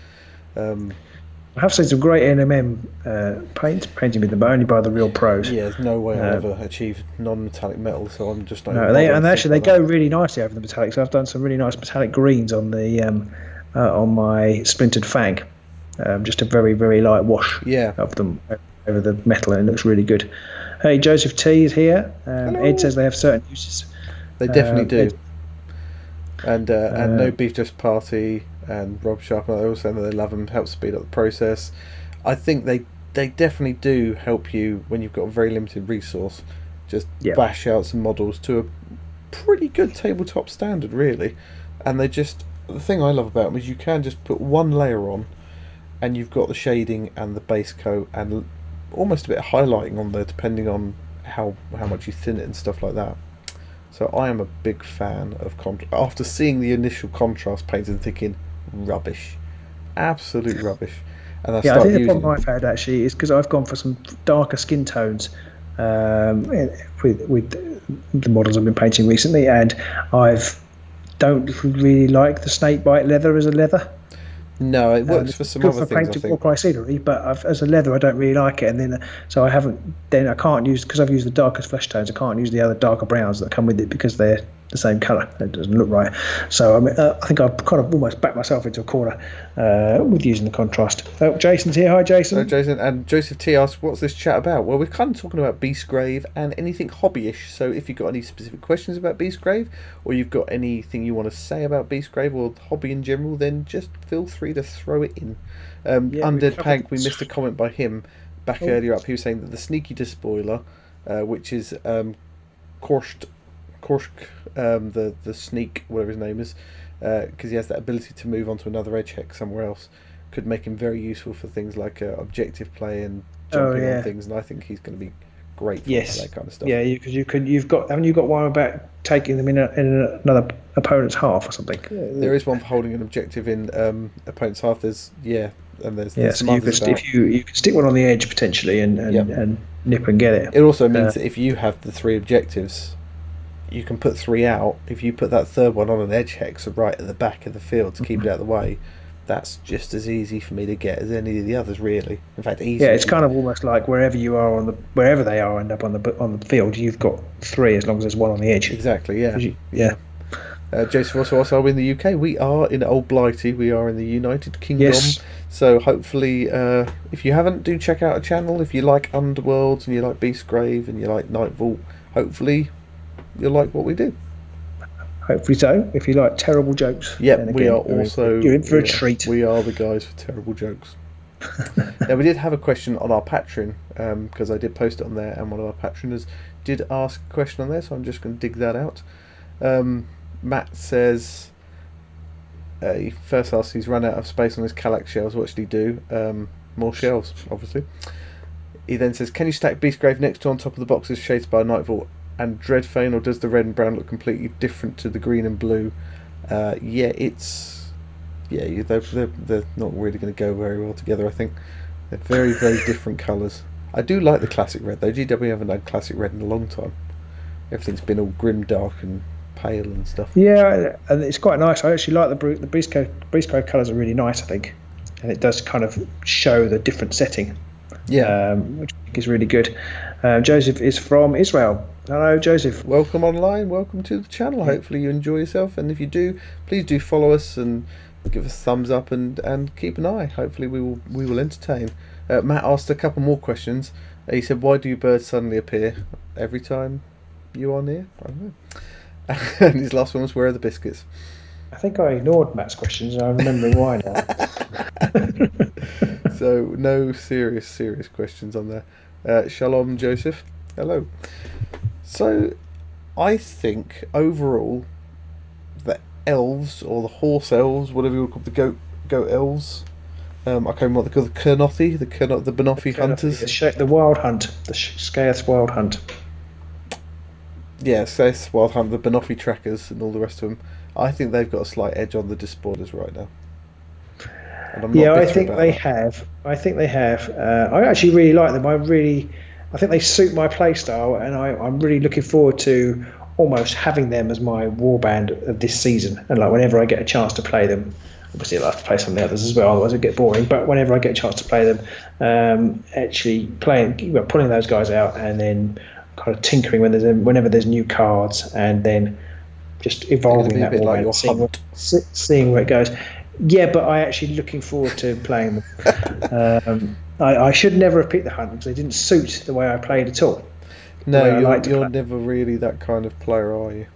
I have seen some great NMM painting with them, but only by the real pros. Yeah, there's no way I'll ever achieve non-metallic metal, so I'm just not. No, they go really nicely over the metallics. I've done some really nice metallic greens on the on my splintered fang. Just a very, very light wash of them over the metal, and it looks really good. Hey, Joseph T is here. Ed says they have certain uses. They definitely do. And No Beef Just Party and Rob Sharp, they all say that they love them, help speed up the process. I think they definitely do help you when you've got a very limited resource. Just bash out some models to a pretty good tabletop standard, really. And the thing I love about them is you can just put one layer on, and you've got the shading and the base coat and almost a bit of highlighting on there, depending on how much you thin it and stuff like that. So I am a big fan of contrast. After seeing the initial contrast paints and thinking, rubbish, absolute rubbish. And I think the problem I've had actually is because I've gone for some darker skin tones with the models I've been painting recently, and don't really like the snakebite leather as a leather. No, it works for some other things. I think. For scenery, but as a leather, I don't really like it, and then so I haven't. Then I can't use, because I've used the darkest flesh tones. I can't use the other darker browns that come with it because they're the same colour. It doesn't look right. So I think I've kind of almost backed myself into a corner with using the contrast. Oh, Jason's here. Hi, Jason. Hello, Jason. And Joseph T asks, "What's this chat about?" Well, we're kind of talking about Beastgrave and anything hobbyish. So if you've got any specific questions about Beastgrave, or you've got anything you want to say about Beastgrave or hobby in general, then just feel free to throw it in. Undead Pank, we missed a comment by him back earlier up. He was saying that the Sneaky Despoiler, which is Korsk, the sneak, whatever his name is, because he has that ability to move onto another edge hex somewhere else, could make him very useful for things like objective play and jumping on things, and I think he's going to be great for that kind of stuff. Yeah, because haven't you got one about taking them in another opponent's half or something? There is one for holding an objective in opponent's half. There's so you can stick one on the edge potentially and nip and get it. It also means that if you have the 3 objectives, you can put 3 out. If you put that third one on an edge hex right at the back of the field to keep it out of the way, that's just as easy for me to get as any of the others, really. In fact, easier. Yeah, it's kind of almost like wherever they are end up on the field, you've got 3 as long as there's one on the edge. Exactly. Yeah. Joseph also asks, are we in the UK? We are in Old Blighty. We are in the United Kingdom. Yes. So hopefully, if you haven't, do check out our channel. If you like Underworlds and you like Beastgrave and you like Night Vault, hopefully you'll like what we do. Hopefully so. If you like terrible jokes, we are also. You're in for a treat. We are the guys for terrible jokes. Now, we did have a question on our Patreon, because I did post it on there, and one of our patroners did ask a question on there, so I'm just going to dig that out. Matt says he first asks, he's run out of space on his Kallax shelves. What should he do? More shelves, obviously. He then says, can you stack Beastgrave next to on top of the boxes shaded by Night Vault and Dreadfane, or does the red and brown look completely different to the green and blue? They're not really going to go very well together, I think. They're very, very different colours. I do like the classic red, though. GW haven't had classic red in a long time. Everything's been all grim, dark and pale and stuff. Yeah, and it's quite nice. I actually like the Beastgrave colours are really nice, I think. And it does kind of show the different setting. Yeah. Which I think is really good. Joseph is from Israel. Hello, Joseph. Welcome online. Welcome to the channel. Hopefully you enjoy yourself, and if you do, please do follow us and give us a thumbs up and keep an eye. Hopefully we will entertain. Matt asked a couple more questions. He said, why do birds suddenly appear every time you are near? I don't know. And his last one was, where are the biscuits? I think I ignored Matt's questions, and I'm remembering why now. So no serious questions on there. Shalom, Joseph. Hello. So I think overall the elves, or the horse elves, whatever you would call the goat elves, I can't remember what they call the Kernothi, the Banoffee hunters. The Wild Hunt, the Scaeth Wild Hunt. Yeah, Scaeth Wild Hunt, the Banoffee trackers, and all the rest of them. I think they've got a slight edge on the Despoilers right now. I think they have. I think they have. I actually really like them. I think they suit my playstyle, and I'm really looking forward to almost having them as my warband of this season. And like whenever I get a chance to play them, obviously I'll have to play some of the others as well, otherwise it'd get boring. But whenever I get a chance to play them, actually pulling those guys out and then kind of tinkering whenever there's new cards, and then just evolving that warband, like seeing where it goes. Yeah, but I actually looking forward to playing them. I should never have picked the hunt because they didn't suit the way I played at all. No, you're never really that kind of player, are you?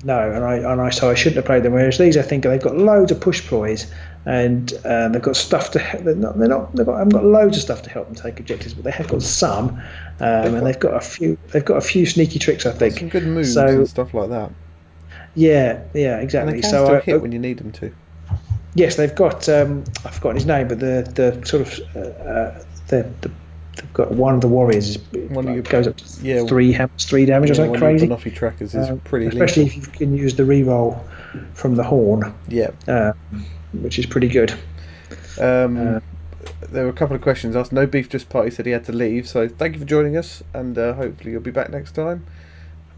No, so I shouldn't have played them. Whereas these, I think they've got loads of push ploys, and they've got stuff to. I haven't got loads of stuff to help them take objectives, but they have got some, and they've got a few. They've got a few sneaky tricks, I think. Some good moves and stuff like that. Yeah, exactly. And they can still hit when you need them to. Yes, they've got. I've forgotten his name, but the sort of they've got one of the warriors goes up to 3 damage or something crazy. One of the Banoffee trackers is pretty especially lethal. if you can use the reroll from the horn. Yeah, which is pretty good. There were a couple of questions asked. No Beef Just Party said he had to leave, so thank you for joining us, and hopefully you'll be back next time.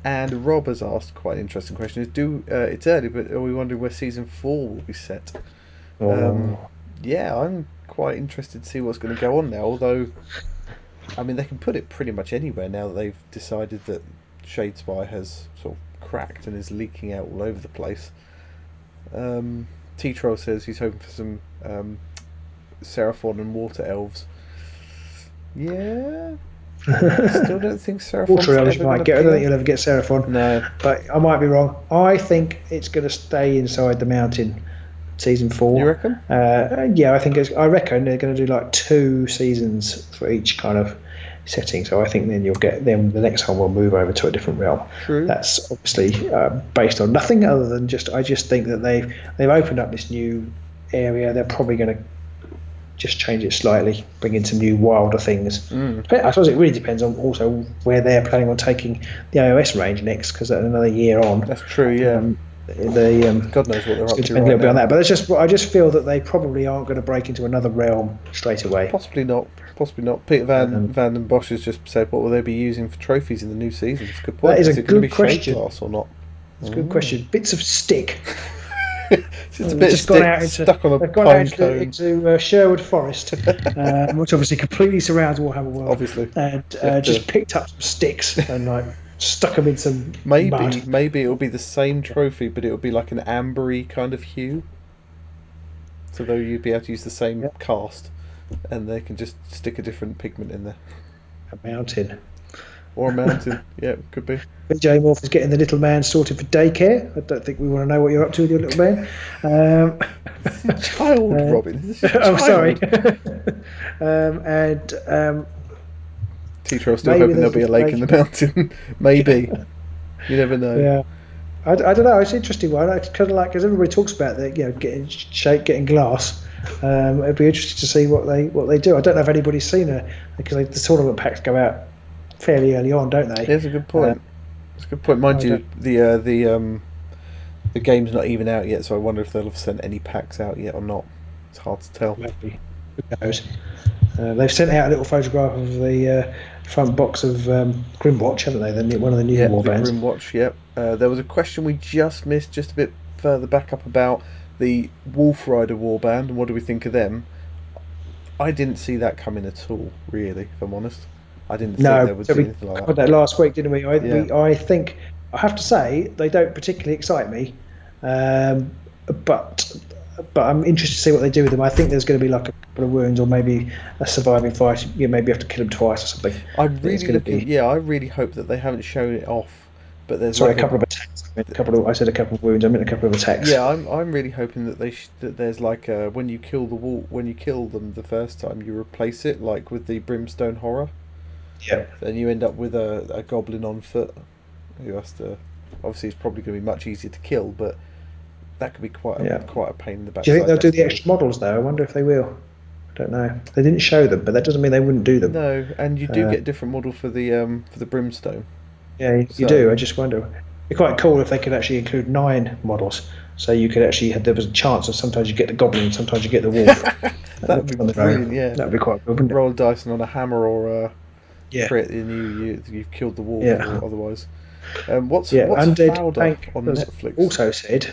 And Rob has asked quite an interesting question. It's early, but are we wondering where season 4 will be set? Yeah, I'm quite interested to see what's going to go on now, although I mean they can put it pretty much anywhere now that they've decided that Shadespire has sort of cracked and is leaking out all over the place. T-Troll says he's hoping for some Seraphon and Water Elves. Yeah, still don't think Seraphon's Water Elves ever might get. I don't think you'll ever get Seraphon. No, but I might be wrong. I think it's going to stay inside the mountain. Season 4. You reckon? Yeah, I reckon they're going to do like 2 seasons for each kind of setting. So I think then you'll get them. The next one will move over to a different realm. True. That's obviously based on nothing other than I just think that they've opened up this new area. They're probably going to just change it slightly, bring in some new wilder things. I suppose it really depends on also where they're planning on taking the iOS range next, because another year on. That's true. Yeah. God knows what they're up to. Depends a little bit on that, but I just feel that they probably aren't going to break into another realm straight away. Possibly not. Peter Van den Bosch has just said, what will they be using for trophies in the new season? It's a good point. That is a good question. Glass or not? It's a good question. Bits of stick. It's a bit of stick stuck on a pine cone. Into Sherwood Forest, which obviously completely surrounds Warhammer World. Obviously, and just picked up some sticks and like stuck them in some mud. Maybe it'll be the same trophy, but it'll be like an ambery kind of hue. So though you'd be able to use the same cast, and they can just stick a different pigment in there. A mountain. Or a mountain, yeah, could be. BJ Morph is getting the little man sorted for daycare. I don't think we want to know what you're up to with your little man. Child, Robin. Oh, sorry. Teacher, I'm still hoping there'll be a lake in the mountain. Maybe. You never know. Yeah. I don't know. It's an interesting one. I kind of like, because everybody talks about getting shape, getting glass. It'd be interesting to see what they do. I don't know if anybody's seen it, because the tournament packs go out fairly early on, don't they? That's a good point. That's a good point. Mind you, the game's not even out yet, so I wonder if they'll have sent any packs out yet or not. It's hard to tell. Maybe. Who knows? They've sent out a little photograph of the front box of Grimwatch, haven't they? One of the new warbands. Grimwatch, yep. There was a question we just missed, just a bit further back up, about the Wolf Rider warband and what do we think of them. I didn't see that coming at all, really, if I'm honest. I didn't think there would be anything like that. We covered that last week, didn't we? I think, I have to say, they don't particularly excite me, but I'm interested to see what they do with them. I think there's going to be like a couple of wounds, or maybe a surviving fight. You maybe have to kill them twice or something. I really hope that they haven't shown it off. But there's a couple of attacks. I said a couple of wounds. I meant a couple of attacks. Yeah, I'm really hoping that that there's like when you kill them the first time, you replace it like with the Brimstone Horror. Yeah. Then you end up with a goblin on foot who has to. Obviously, it's probably going to be much easier to kill, but that could be quite a pain in the back. Do you think they'll do the extra models though? I wonder if they will. Don't know. They didn't show them, but that doesn't mean they wouldn't do them. No, and you do get a different model for the brimstone. Yeah, you do. I just wonder. It'd be quite cool if they could actually include 9 models. So you could actually there was a chance of sometimes you get the goblin, sometimes you get the wolf. That'd be brilliant. Yeah, that'd be quite good. Roll dice on a hammer or crit, and you've killed the wolf. Yeah. Or otherwise, what's Undead Fowler Bank on Netflix? Also said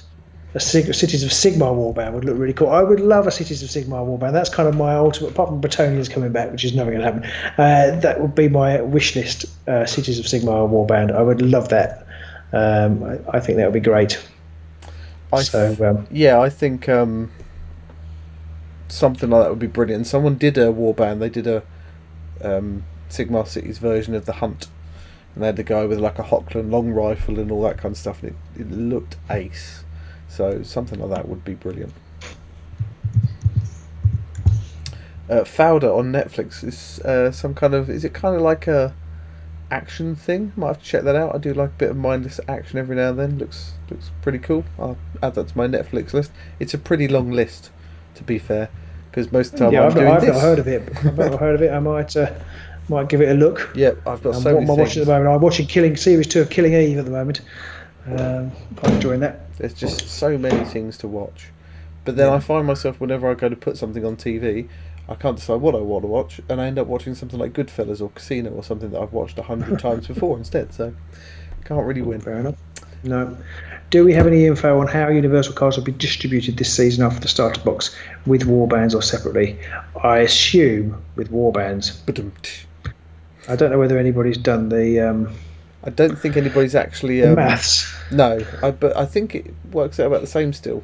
a Cities of Sigmar warband would look really cool. I would love a Cities of Sigmar warband. That's kind of my ultimate, apart from Bretonians coming back, which is never going to happen. That would be my wish list. Cities of Sigmar warband. I would love that. I think that would be great. I think something like that would be brilliant. Someone did a warband. They did a Sigmar Cities version of the Hunt, and they had the guy with like a Hochland long rifle and all that kind of stuff, and it looked ace. So something like that would be brilliant. Fowler on Netflix is some kind of, is it kind of like a action thing? Might have to check that out. I do like a bit of mindless action every now and then. Looks pretty cool. I'll add that to my Netflix list. It's a pretty long list, to be fair, because most of the time I've not heard of it. I've not heard of it. I might give it a look. Yeah, I've got so many things. Watching at the moment. I'm watching Series 2 of Killing Eve at the moment. I'm enjoying that. There's just so many things to watch, but then I find myself, whenever I go to put something on TV, I can't decide what I want to watch, and I end up watching something like Goodfellas or Casino or something that I've watched 100 times before instead. So can't really win. Fair enough. No. Do we have any info on how Universal cards will be distributed this season after the starter box, with warbands or separately? I assume with warbands. I don't know whether anybody's done the. I don't think anybody's actually maths. No, but I think it works out about the same still.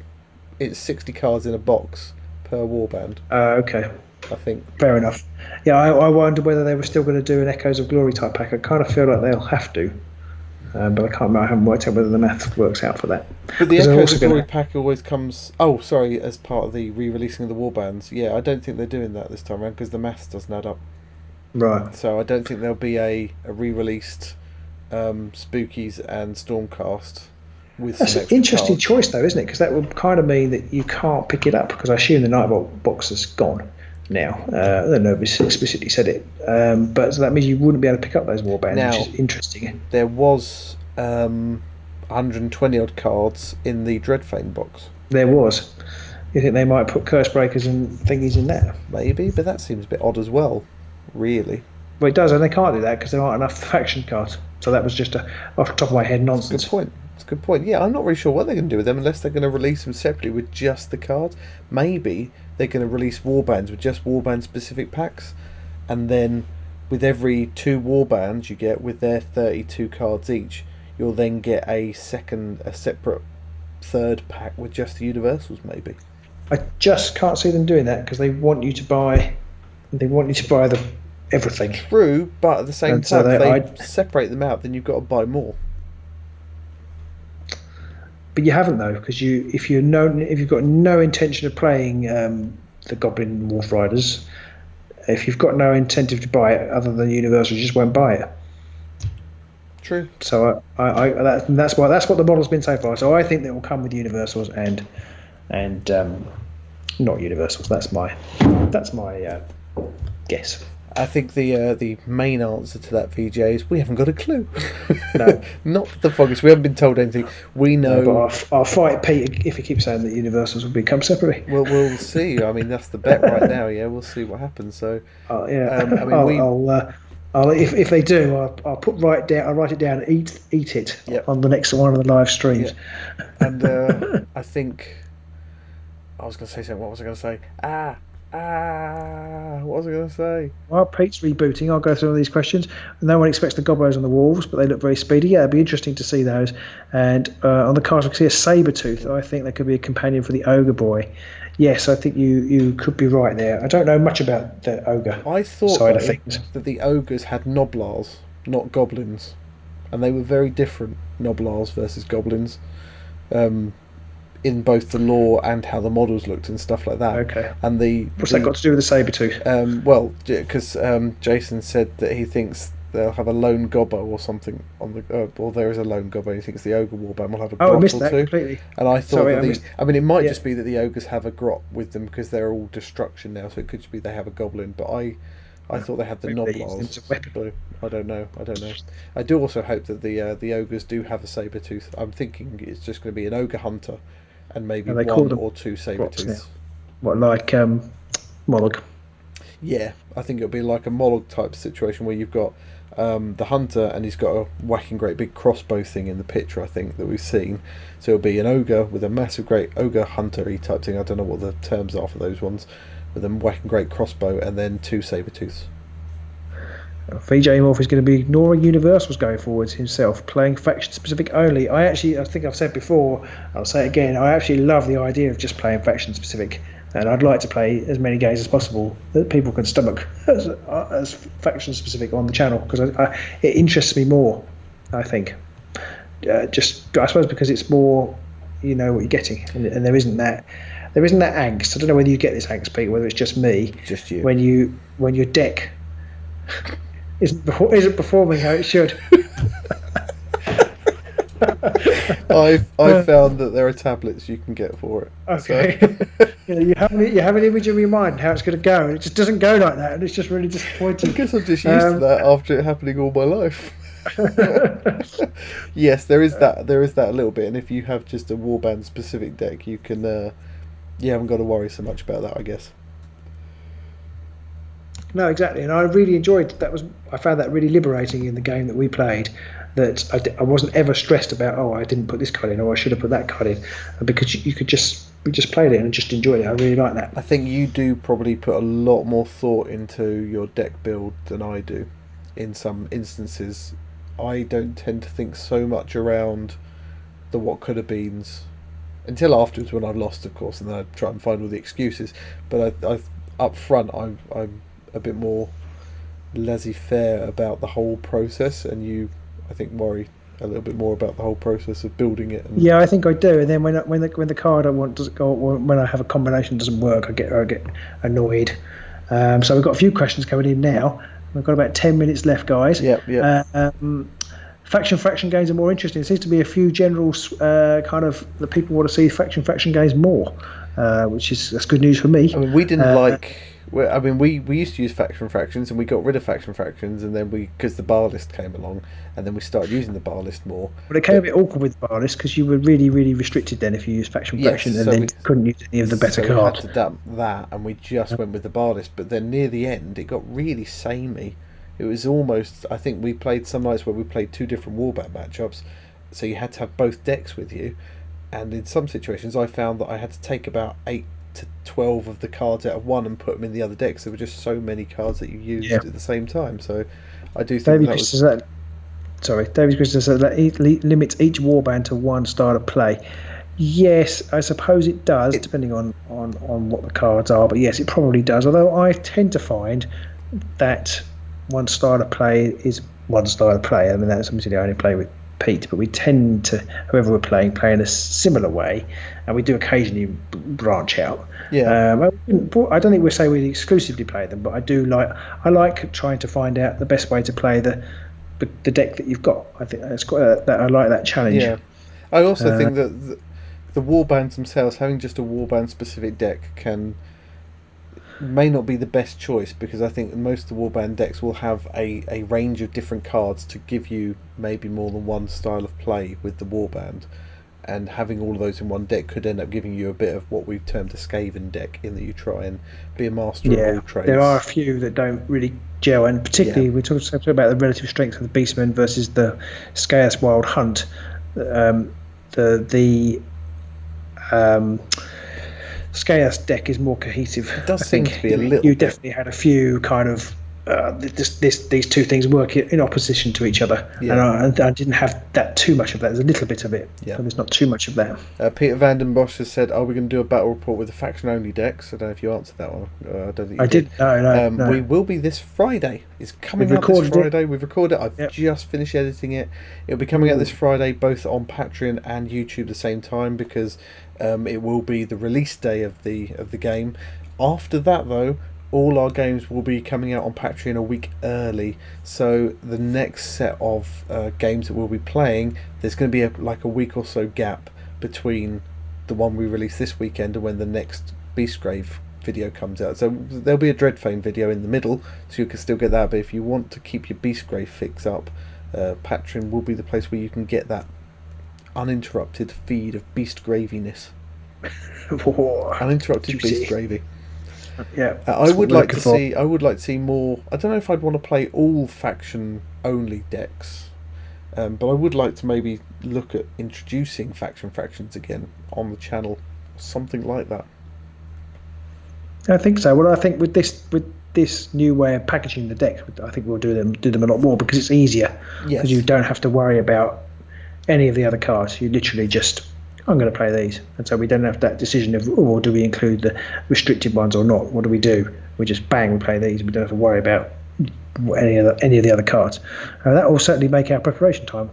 It's 60 cards in a box per warband. Okay. I think. Fair enough. Yeah, I wonder whether they were still going to do an Echoes of Glory type pack. I kind of feel like they'll have to, but I haven't worked out whether the math works out for that. But the Echoes of Glory pack always comes. Oh, sorry, as part of the re-releasing of the warbands. Yeah, I don't think they're doing that this time around because the maths doesn't add up. Right. So I don't think there'll be a re-released Spookies and Stormcast. That's an interesting choice, though, isn't it? Because that would kind of mean that you can't pick it up, because I assume the Nightbolt box is gone now. I don't know if it explicitly said it, but so that means you wouldn't be able to pick up those warbands, which is interesting. There was 120 odd cards in the Dreadfane box. There was. You think they might put Curse Breakers and thingies in there? Maybe, but that seems a bit odd as well, really. Well, it does, and they can't do that because there aren't enough faction cards. So that was just off the top of my head nonsense. Good point. It's a good point. Yeah, I'm not really sure what they're going to do with them unless they're going to release them separately with just the cards. Maybe they're going to release warbands with just warband specific packs, and then with every 2 warbands you get with their 32 cards each, you'll then get a separate third pack with just the universals. Maybe. I just can't see them doing that because they want you to buy the everything. True, but at the same time, if they separate them out, then you've got to buy more. But you haven't, though, because if you've got no intention of playing the Goblin Wolf Riders, if you've got no incentive to buy it other than Universal, you just won't buy it. True. So that's what the model's been so far. So I think that will come with Universals and not Universals. That's my guess. I think the main answer to that, VJ, is we haven't got a clue. No. Not the foggiest. We haven't been told anything. We know. No, but I'll fight Pete if he keeps saying that Universals will become separately. Well, we'll see. I mean, that's the bet right now. Yeah, we'll see what happens. So, yeah. If they do, I'll write it down and eat it on the next one of the live streams. Yeah. And I think I was going to say something. What was I going to say? What was I going to say? Well, Pete's rebooting. I'll go through all these questions. No one expects the Gobos on the Wolves, but they look very speedy. Yeah, it'd be interesting to see those. And on the cards, we can see a Sabertooth. I think that could be a companion for the Ogre Boy. Yes, I think you could be right there. I don't know much about the Ogre side of things. That the Ogres had Noblars, not Goblins. And they were very different, Noblars versus Goblins. In both the lore and how the models looked and stuff like that. Okay. And what's that got to do with the Sabertooth? Well, because Jason said that he thinks they'll have a lone gobbo or something on the. Or there is a lone gobbo. You think it's the ogre warband will have a grot I missed or that two. completely. And I thought it might yeah. just be that the ogres have a grot with them because they're all destruction now. So it could just be they have a goblin. But I thought they had the Noblar's. So I don't know. I do also hope that the ogres do have a saber tooth. I'm thinking it's just going to be an ogre hunter, and maybe one or two saber tooths. What, like Mollog? Yeah, I think it'll be like a Mollog type situation where you've got the hunter and he's got a whacking great big crossbow thing in the picture, I think, that we've seen. So it'll be an ogre with a massive great ogre hunter-y type thing. I don't know what the terms are for those ones. With a whacking great crossbow and then two saber tooths. VJ Morph is going to be ignoring Universal's going forwards himself, playing faction specific only. I think I've said before, I'll say it again, I actually love the idea of just playing faction specific, and I'd like to play as many games as possible that people can stomach as faction specific on the channel, because it interests me more, I think. I suppose because it's more, you know what you're getting, and there isn't that angst. I don't know whether you get this angst, Pete, whether it's just me. Just you. When your deck isn't performing how it should. I've found that there are tablets you can get for it. Okay. So. You have an image in your mind how it's going to go, and it just doesn't go like that, and it's just really disappointing. I guess I'm just used to that after it happening all my life. Yes, there is that a little bit, and if you have just a warband specific deck, you can you haven't got to worry so much about that, I guess. No, exactly, and I really enjoyed that. I found that really liberating in the game that we played. That I wasn't ever stressed about. I didn't put this card in, or I should have put that card in, because we just played it and just enjoyed it. I really like that. I think you do probably put a lot more thought into your deck build than I do. In some instances, I don't tend to think so much around the what could have beens until afterwards when I've lost, of course, and then I try and find all the excuses. But I up front, I'm a bit more laissez-faire about the whole process, and you, I think, worry a little bit more about the whole process of building it. Yeah, I think I do. And then when the card I want doesn't go, when I have a combination doesn't work, I get annoyed. So we've got a few questions coming in now. We've got about 10 minutes left, guys. Yeah. Faction games are more interesting. There seems to be a few generals kind of the people want to see faction games more, that's good news for me. I mean, we didn't we used to use factions, and we got rid of factions, and then because the bar list came along, and then we started using the bar list more. But it came a bit awkward with the bar list because you were really, really restricted then if you used faction, and then you couldn't use any of the better cards. We had to dump that, and we just went with the bar list. But then near the end, it got really samey. It was almost, I think we played some nights where we played two different warband matchups, so you had to have both decks with you, and in some situations I found that I had to take about 8 to 12 of the cards out of one and put them in the other decks. There were just so many cards that you used at the same time. So I do think David Christian says that limits each warband to one style of play. Yes, I suppose it does, depending on what the cards are, but yes, it probably does. Although I tend to find that one style of play is one style of play. I mean, that's obviously I only play with Pete, but we tend to, whoever we're playing, play in a similar way, and we do occasionally branch out. Yeah. I don't think we'll say we exclusively play them, but I like trying to find out the best way to play the deck that you've got. I think that's quite I like that challenge. Yeah. I also think that the warbands themselves, having just a warband specific deck may not be the best choice, because I think most of the warband decks will have a range of different cards to give you maybe more than one style of play with the warband, and having all of those in one deck could end up giving you a bit of what we've termed a Skaven deck, in that you try and be a master of all trades. There are a few that don't really gel, and particularly we talked about the relative strength of the Beastman versus the Chaos Wild Hunt. The Chaos deck is more cohesive. It does seem to be a little. You definitely had a few kind of these two things work in opposition to each other, and I didn't have that too much of that. There's a little bit of it, but there's not too much of that. Peter Vandenbosch has said, "Are we going to do a battle report with the faction-only decks?" I don't know if you answered that one. I don't think you did. No. We will be this Friday. It's coming out this Friday. We've recorded it. I've just finished editing it. It'll be coming out this Friday, both on Patreon and YouTube at the same time, because it will be the release day of the game. After that, though, all our games will be coming out on Patreon a week early. So the next set of games that we'll be playing, there's going to be a week or so gap between the one we release this weekend and when the next Beastgrave video comes out. So there'll be a Dreadfane video in the middle, so you can still get that. But if you want to keep your Beastgrave fix up, Patreon will be the place where you can get that uninterrupted feed of beast graviness. Uninterrupted juicy. Beast gravy. Yeah, I would like to see more. I don't know if I'd want to play all faction only decks, but I would like to maybe look at introducing fractions again on the channel, something like that. I think so. Well, I think with this new way of packaging the decks, I think we'll do them a lot more because it's easier. Because you don't have to worry about any of the other cards. You literally just, I'm going to play these, and so we don't have that decision of, do we include the restricted ones or not? What do? We just bang, we play these. We don't have to worry about any of the other cards. That will certainly make our preparation time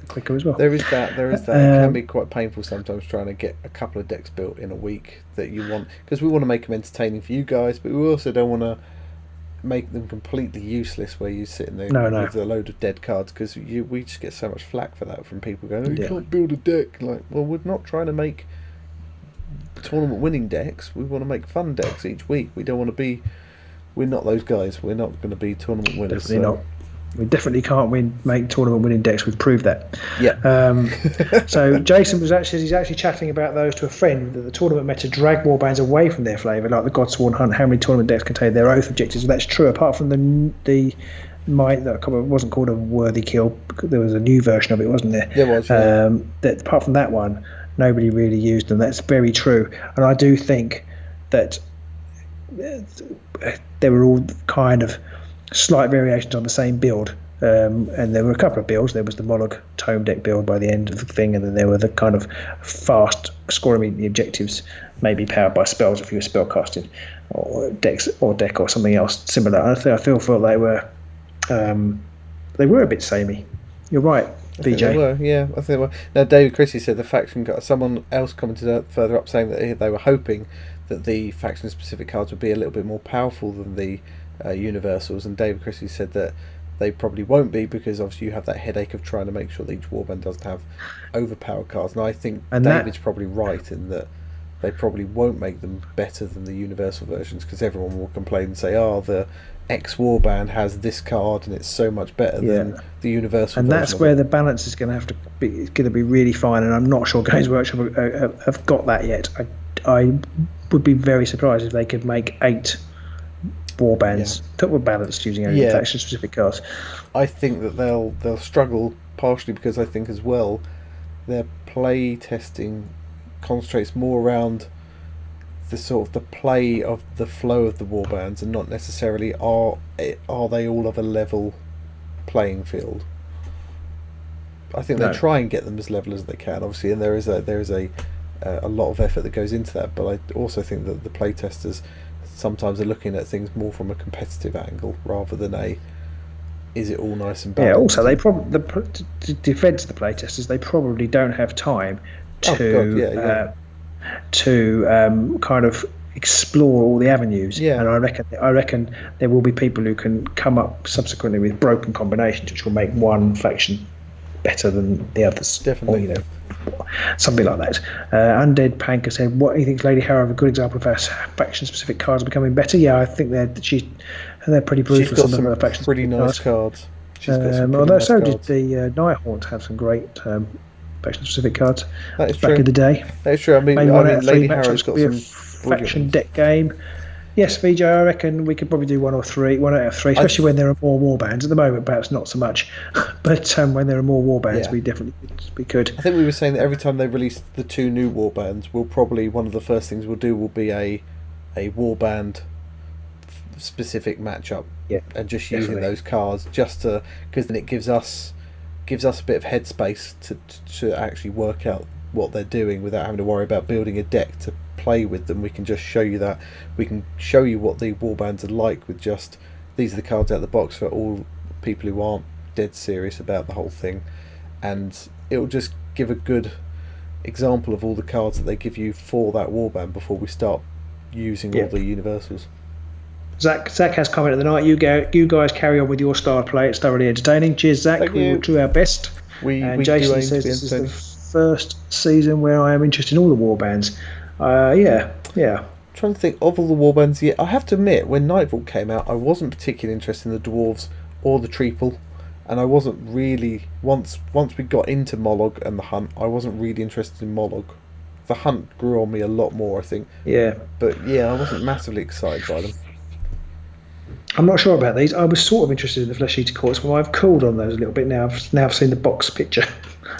quicker as well. There is that. It can be quite painful sometimes trying to get a couple of decks built in a week that you want, because we want to make them entertaining for you guys, but we also don't want to make them completely useless where you sit in there with a load of dead cards, because we just get so much flack for that from people going, you can't build a deck. Like, well, we're not trying to make tournament winning decks. We want to make fun decks each week. We don't want to be, we're not those guys. We're not going to be tournament winners. Definitely not. We definitely can't make tournament winning decks. We've proved that. Yeah. So Jason he's actually chatting about those to a friend, that the tournament meta drag warbands away from their flavour, like the Godsworn Hunt. How many tournament decks contain their oath objectives? Well, that's true. Apart from that wasn't called a Worthy Kill. There was a new version of it, wasn't there? There was. That apart from that one, nobody really used them. That's very true. And I do think that they were all kind of slight variations on the same build, and there were a couple of builds. There was the Moloch Tome deck build by the end of the thing, and then there were the kind of fast score immediately objectives, maybe powered by spells if you were spellcasting, or deck or something else similar. I felt they were a bit samey. You're right, BJ. I think they were. Now, David Christie said the faction. Someone else commented further up saying that they were hoping that the faction specific cards would be a little bit more powerful than the universals, and David Christie said that they probably won't be, because obviously you have that headache of trying to make sure that each warband doesn't have overpowered cards. And I think David's probably right in that they probably won't make them better than the universal versions, because everyone will complain and say, the X warband has this card and it's so much better than the universal and version. That's where the balance is going to have to be. It's going to be really fine, and I'm not sure Games Workshop have got that yet. I would be very surprised if they could make 8 warbands that were balanced using only faction specific cards. I think that they'll struggle, partially because I think as well their play testing concentrates more around the sort of the play of the flow of the warbands, and not necessarily are they all of a level playing field. I think they try and get them as level as they can, obviously, and there is a lot of effort that goes into that. But I also think that the play testers sometimes are looking at things more from a competitive angle rather than is it all nice and balanced? Yeah, also they probably the defense of the playtesters, they probably don't have time to kind of explore all the avenues. Yeah. And I reckon there will be people who can come up subsequently with broken combinations which will make one faction better than the others. Definitely. Or, something like that. Undead Panker said, what do you think, Lady Harrow, a good example of our faction-specific cards are becoming better? Yeah, I think they're pretty brutal. She's got some faction pretty nice cards. Although so did the Nighthaunt have some great faction-specific cards back in the day. That is true. I mean Lady Harrow's got some faction deck game. Yes, VJ, I reckon we could probably do one out of three, especially when there are more warbands. At the moment, perhaps not so much, but when there are more warbands, we could. I think we were saying that every time they release the 2 new warbands, we'll probably, one of the first things we'll do will be a warband specific matchup, and just using those cards because then it gives us a bit of headspace to actually work out what they're doing without having to worry about building a deck to play with them. We can just show you that. We can show you what the warbands are like with just, these are the cards out of the box for all people who aren't dead serious about the whole thing, and it'll just give a good example of all the cards that they give you for that warband before we start using all the universals. Zach has commented tonight. You guys carry on with your style of play. It's thoroughly entertaining. Cheers, Zach. Thank we you. will do our best. And Jason says this is the first season where I am interested in all the warbands. Yeah. I'm trying to think of all the warbands. Yeah, I have to admit, when Nightvault came out, I wasn't particularly interested in the dwarves or the treeple, and I wasn't really once we got into Mollog and the hunt, I wasn't really interested in Mollog. The hunt grew on me a lot more, I think. Yeah. But yeah, I wasn't massively excited by them. I'm not sure about these. I was sort of interested in the Flesh Eater Courts, but I've cooled on those a little bit now. I've seen the box picture,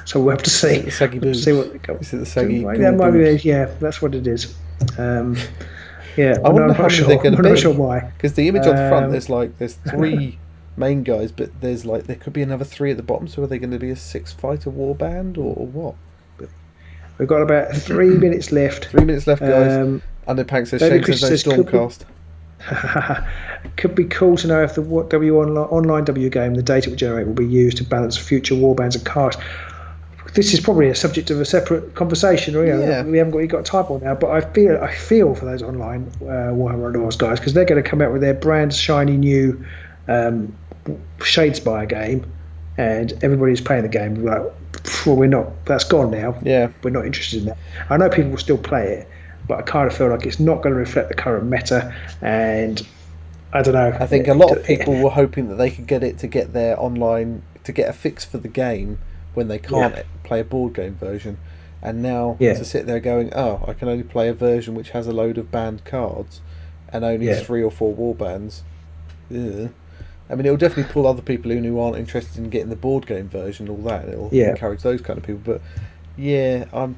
so we'll have to see. The saggy boobs. See what they got. Is it the saggy boobs? Yeah, that's what it is. Yeah, I wonder how many they're going to be. I'm not sure why. Because the image on the front, there's 3 main guys, but there could be another 3 at the bottom. So are they going to be a 6-fighter warband or what? We've got about 3 minutes left. 3 minutes left, guys. Underpank says Shane says no Stormcast. Could be cool to know if the online W game, the data it will generate, will be used to balance future warbands and cards. This is probably a subject of a separate conversation. We haven't really got time on now, but I feel for those online Warhammer Underworlds guys, because they're going to come out with their brand shiny new Shadespire game, and everybody's playing the game. Like, well, we're not. That's gone now. Yeah, we're not interested in that. I know people will still play it, but I kind of feel like it's not going to reflect the current meta, and I don't know. I think a lot of people were hoping that they could get it to get their online to get a fix for the game when they can't play a board game version, and now to sit there going, oh, I can only play a version which has a load of banned cards and only 3 or 4 warbands. Ugh. I mean, it'll definitely pull other people in who aren't interested in getting the board game version, all that. It'll encourage those kind of people. But yeah, I'm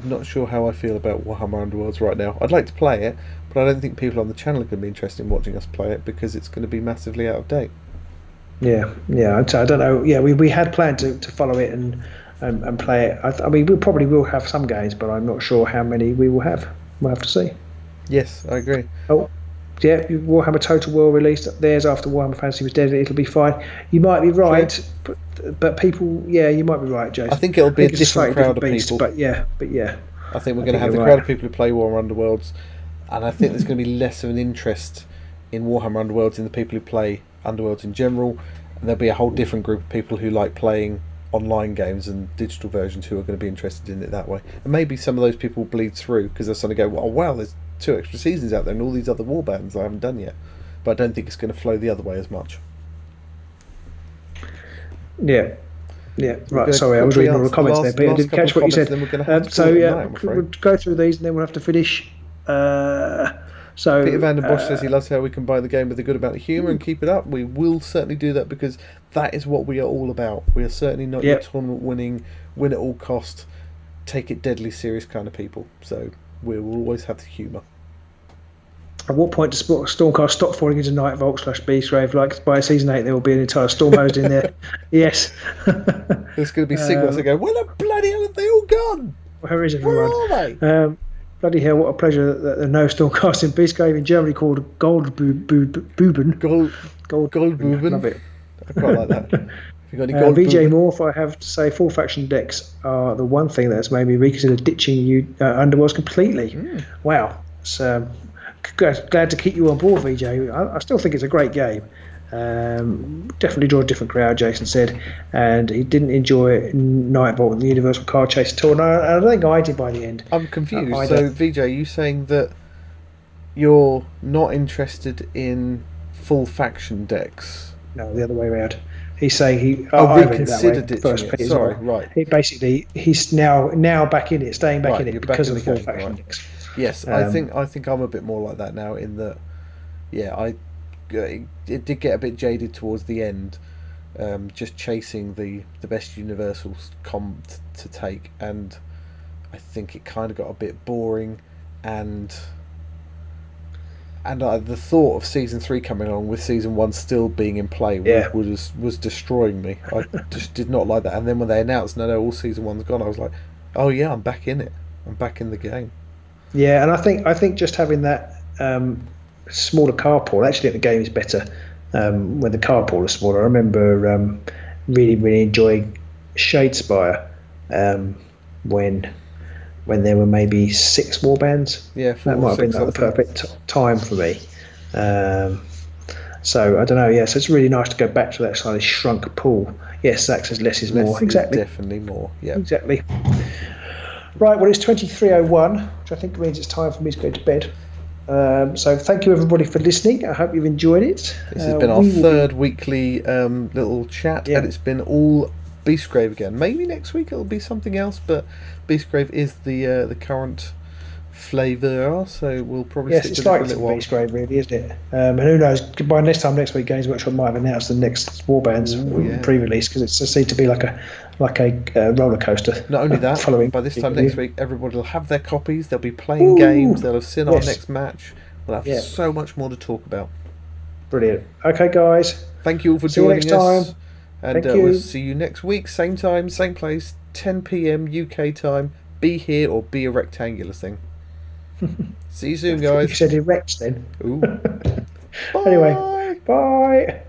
not sure how I feel about Warhammer Underworlds right now. I'd like to play it, but I don't think people on the channel are going to be interested in watching us play it because it's going to be massively out of date. Yeah, I don't know. Yeah, we had planned to follow it and play it. I mean, we probably will have some games, but I'm not sure how many we will have. We'll have to see. Yes, I agree. Oh, yeah, Warhammer Total War released theirs after Warhammer Fantasy was dead. It'll be fine. You might be right, but people, you might be right, Jason. I think it'll be a different crowd of people. But yeah. I think we're going to have the crowd of people who play Warhammer Underworlds, and I think there's going to be less of an interest in Warhammer Underworlds in the people who play Underworlds in general, and there'll be a whole different group of people who like playing online games and digital versions who are going to be interested in it that way. And maybe some of those people will bleed through because they're suddenly go, oh wow, there's 2 extra seasons out there and all these other warbands I haven't done yet. But I don't think it's going to flow the other way as much. Yeah, right. Sorry, I was reading all the comments there, but I didn't catch what you said. We'll go through these and then we'll have to finish. So Peter Van den Bosch says he loves how we combine the game with a good amount of humour and keep it up. We will certainly do that because that is what we are all about. We are certainly not your tournament winning, win at all cost, take it deadly serious kind of people. So we will always have the humour. At what point does Stormcast stop falling into Nightvault / Beastgrave? Like by season 8, there will be an entire storm hosed in there. Yes. There's going to be Sigmar going, where the bloody hell have they all gone? Where is everyone? Where are they? Bloody hell, what a pleasure that the no Stormcast in Beastgrave in Germany called Goldbuben. Goldbuben. Love it. I quite like that. Have you got any Goldbuben? VJ Morph, I have to say, full faction decks are the one thing that's made me reconsider ditching Underworlds completely. Wow. So glad to keep you on board, VJ. I still think it's a great game. Definitely draw a different crowd, Jason said, and he didn't enjoy Nightvault and the Universal Card Chase at all. And I don't think I did by the end. I'm confused. So, VJ, are you saying that you're not interested in full faction decks? No, the other way around. He's saying he reconsidered it. Sorry, right. He's now back in it, staying back in it because of the full faction decks. Yes, I think I'm a bit more like that now. In that, it did get a bit jaded towards the end, just chasing the best universals to take, and I think it kind of got a bit boring, and the thought of season 3 coming along with season 1 still being in play was destroying me. I just did not like that. And then when they announced no, all season 1's gone, I was like, oh yeah, I'm back in it. I'm back in the game. Yeah, and I think just having that smaller card pool, actually, the game is better when the card pool is smaller. I remember really enjoying Shadespire when there were maybe 6 warbands. Yeah, that might have been like the perfect time for me. So I don't know. Yeah, so it's really nice to go back to that slightly shrunk pool. Yes, Zach says less is more. Exactly. Definitely more. Yeah. Exactly. Right. Well, it's 23:01, which I think means it's time for me to go to bed. So thank you everybody for listening. I hope you've enjoyed it. This has been our third weekly little chat, and it's been all Beastgrave again. Maybe next week it'll be something else, but Beastgrave is the current flavour, so we'll probably stick to it for a little while. Beastgrave, really, isn't it? And who knows? By this time next week, Games Workshop might have announced the next Warbands pre-release, because it seems to be like a roller coaster. Not only that, by this time next week, everybody will have their copies. They'll be playing games. They'll have seen our next match. We'll have so much more to talk about. Brilliant. Okay, guys. Thank you all for joining us. And we'll see you next week, same time, same place, 10 p.m. UK time. Be here or be a rectangular thing. See you soon, guys. You said erect then. Ooh. Anyway, bye.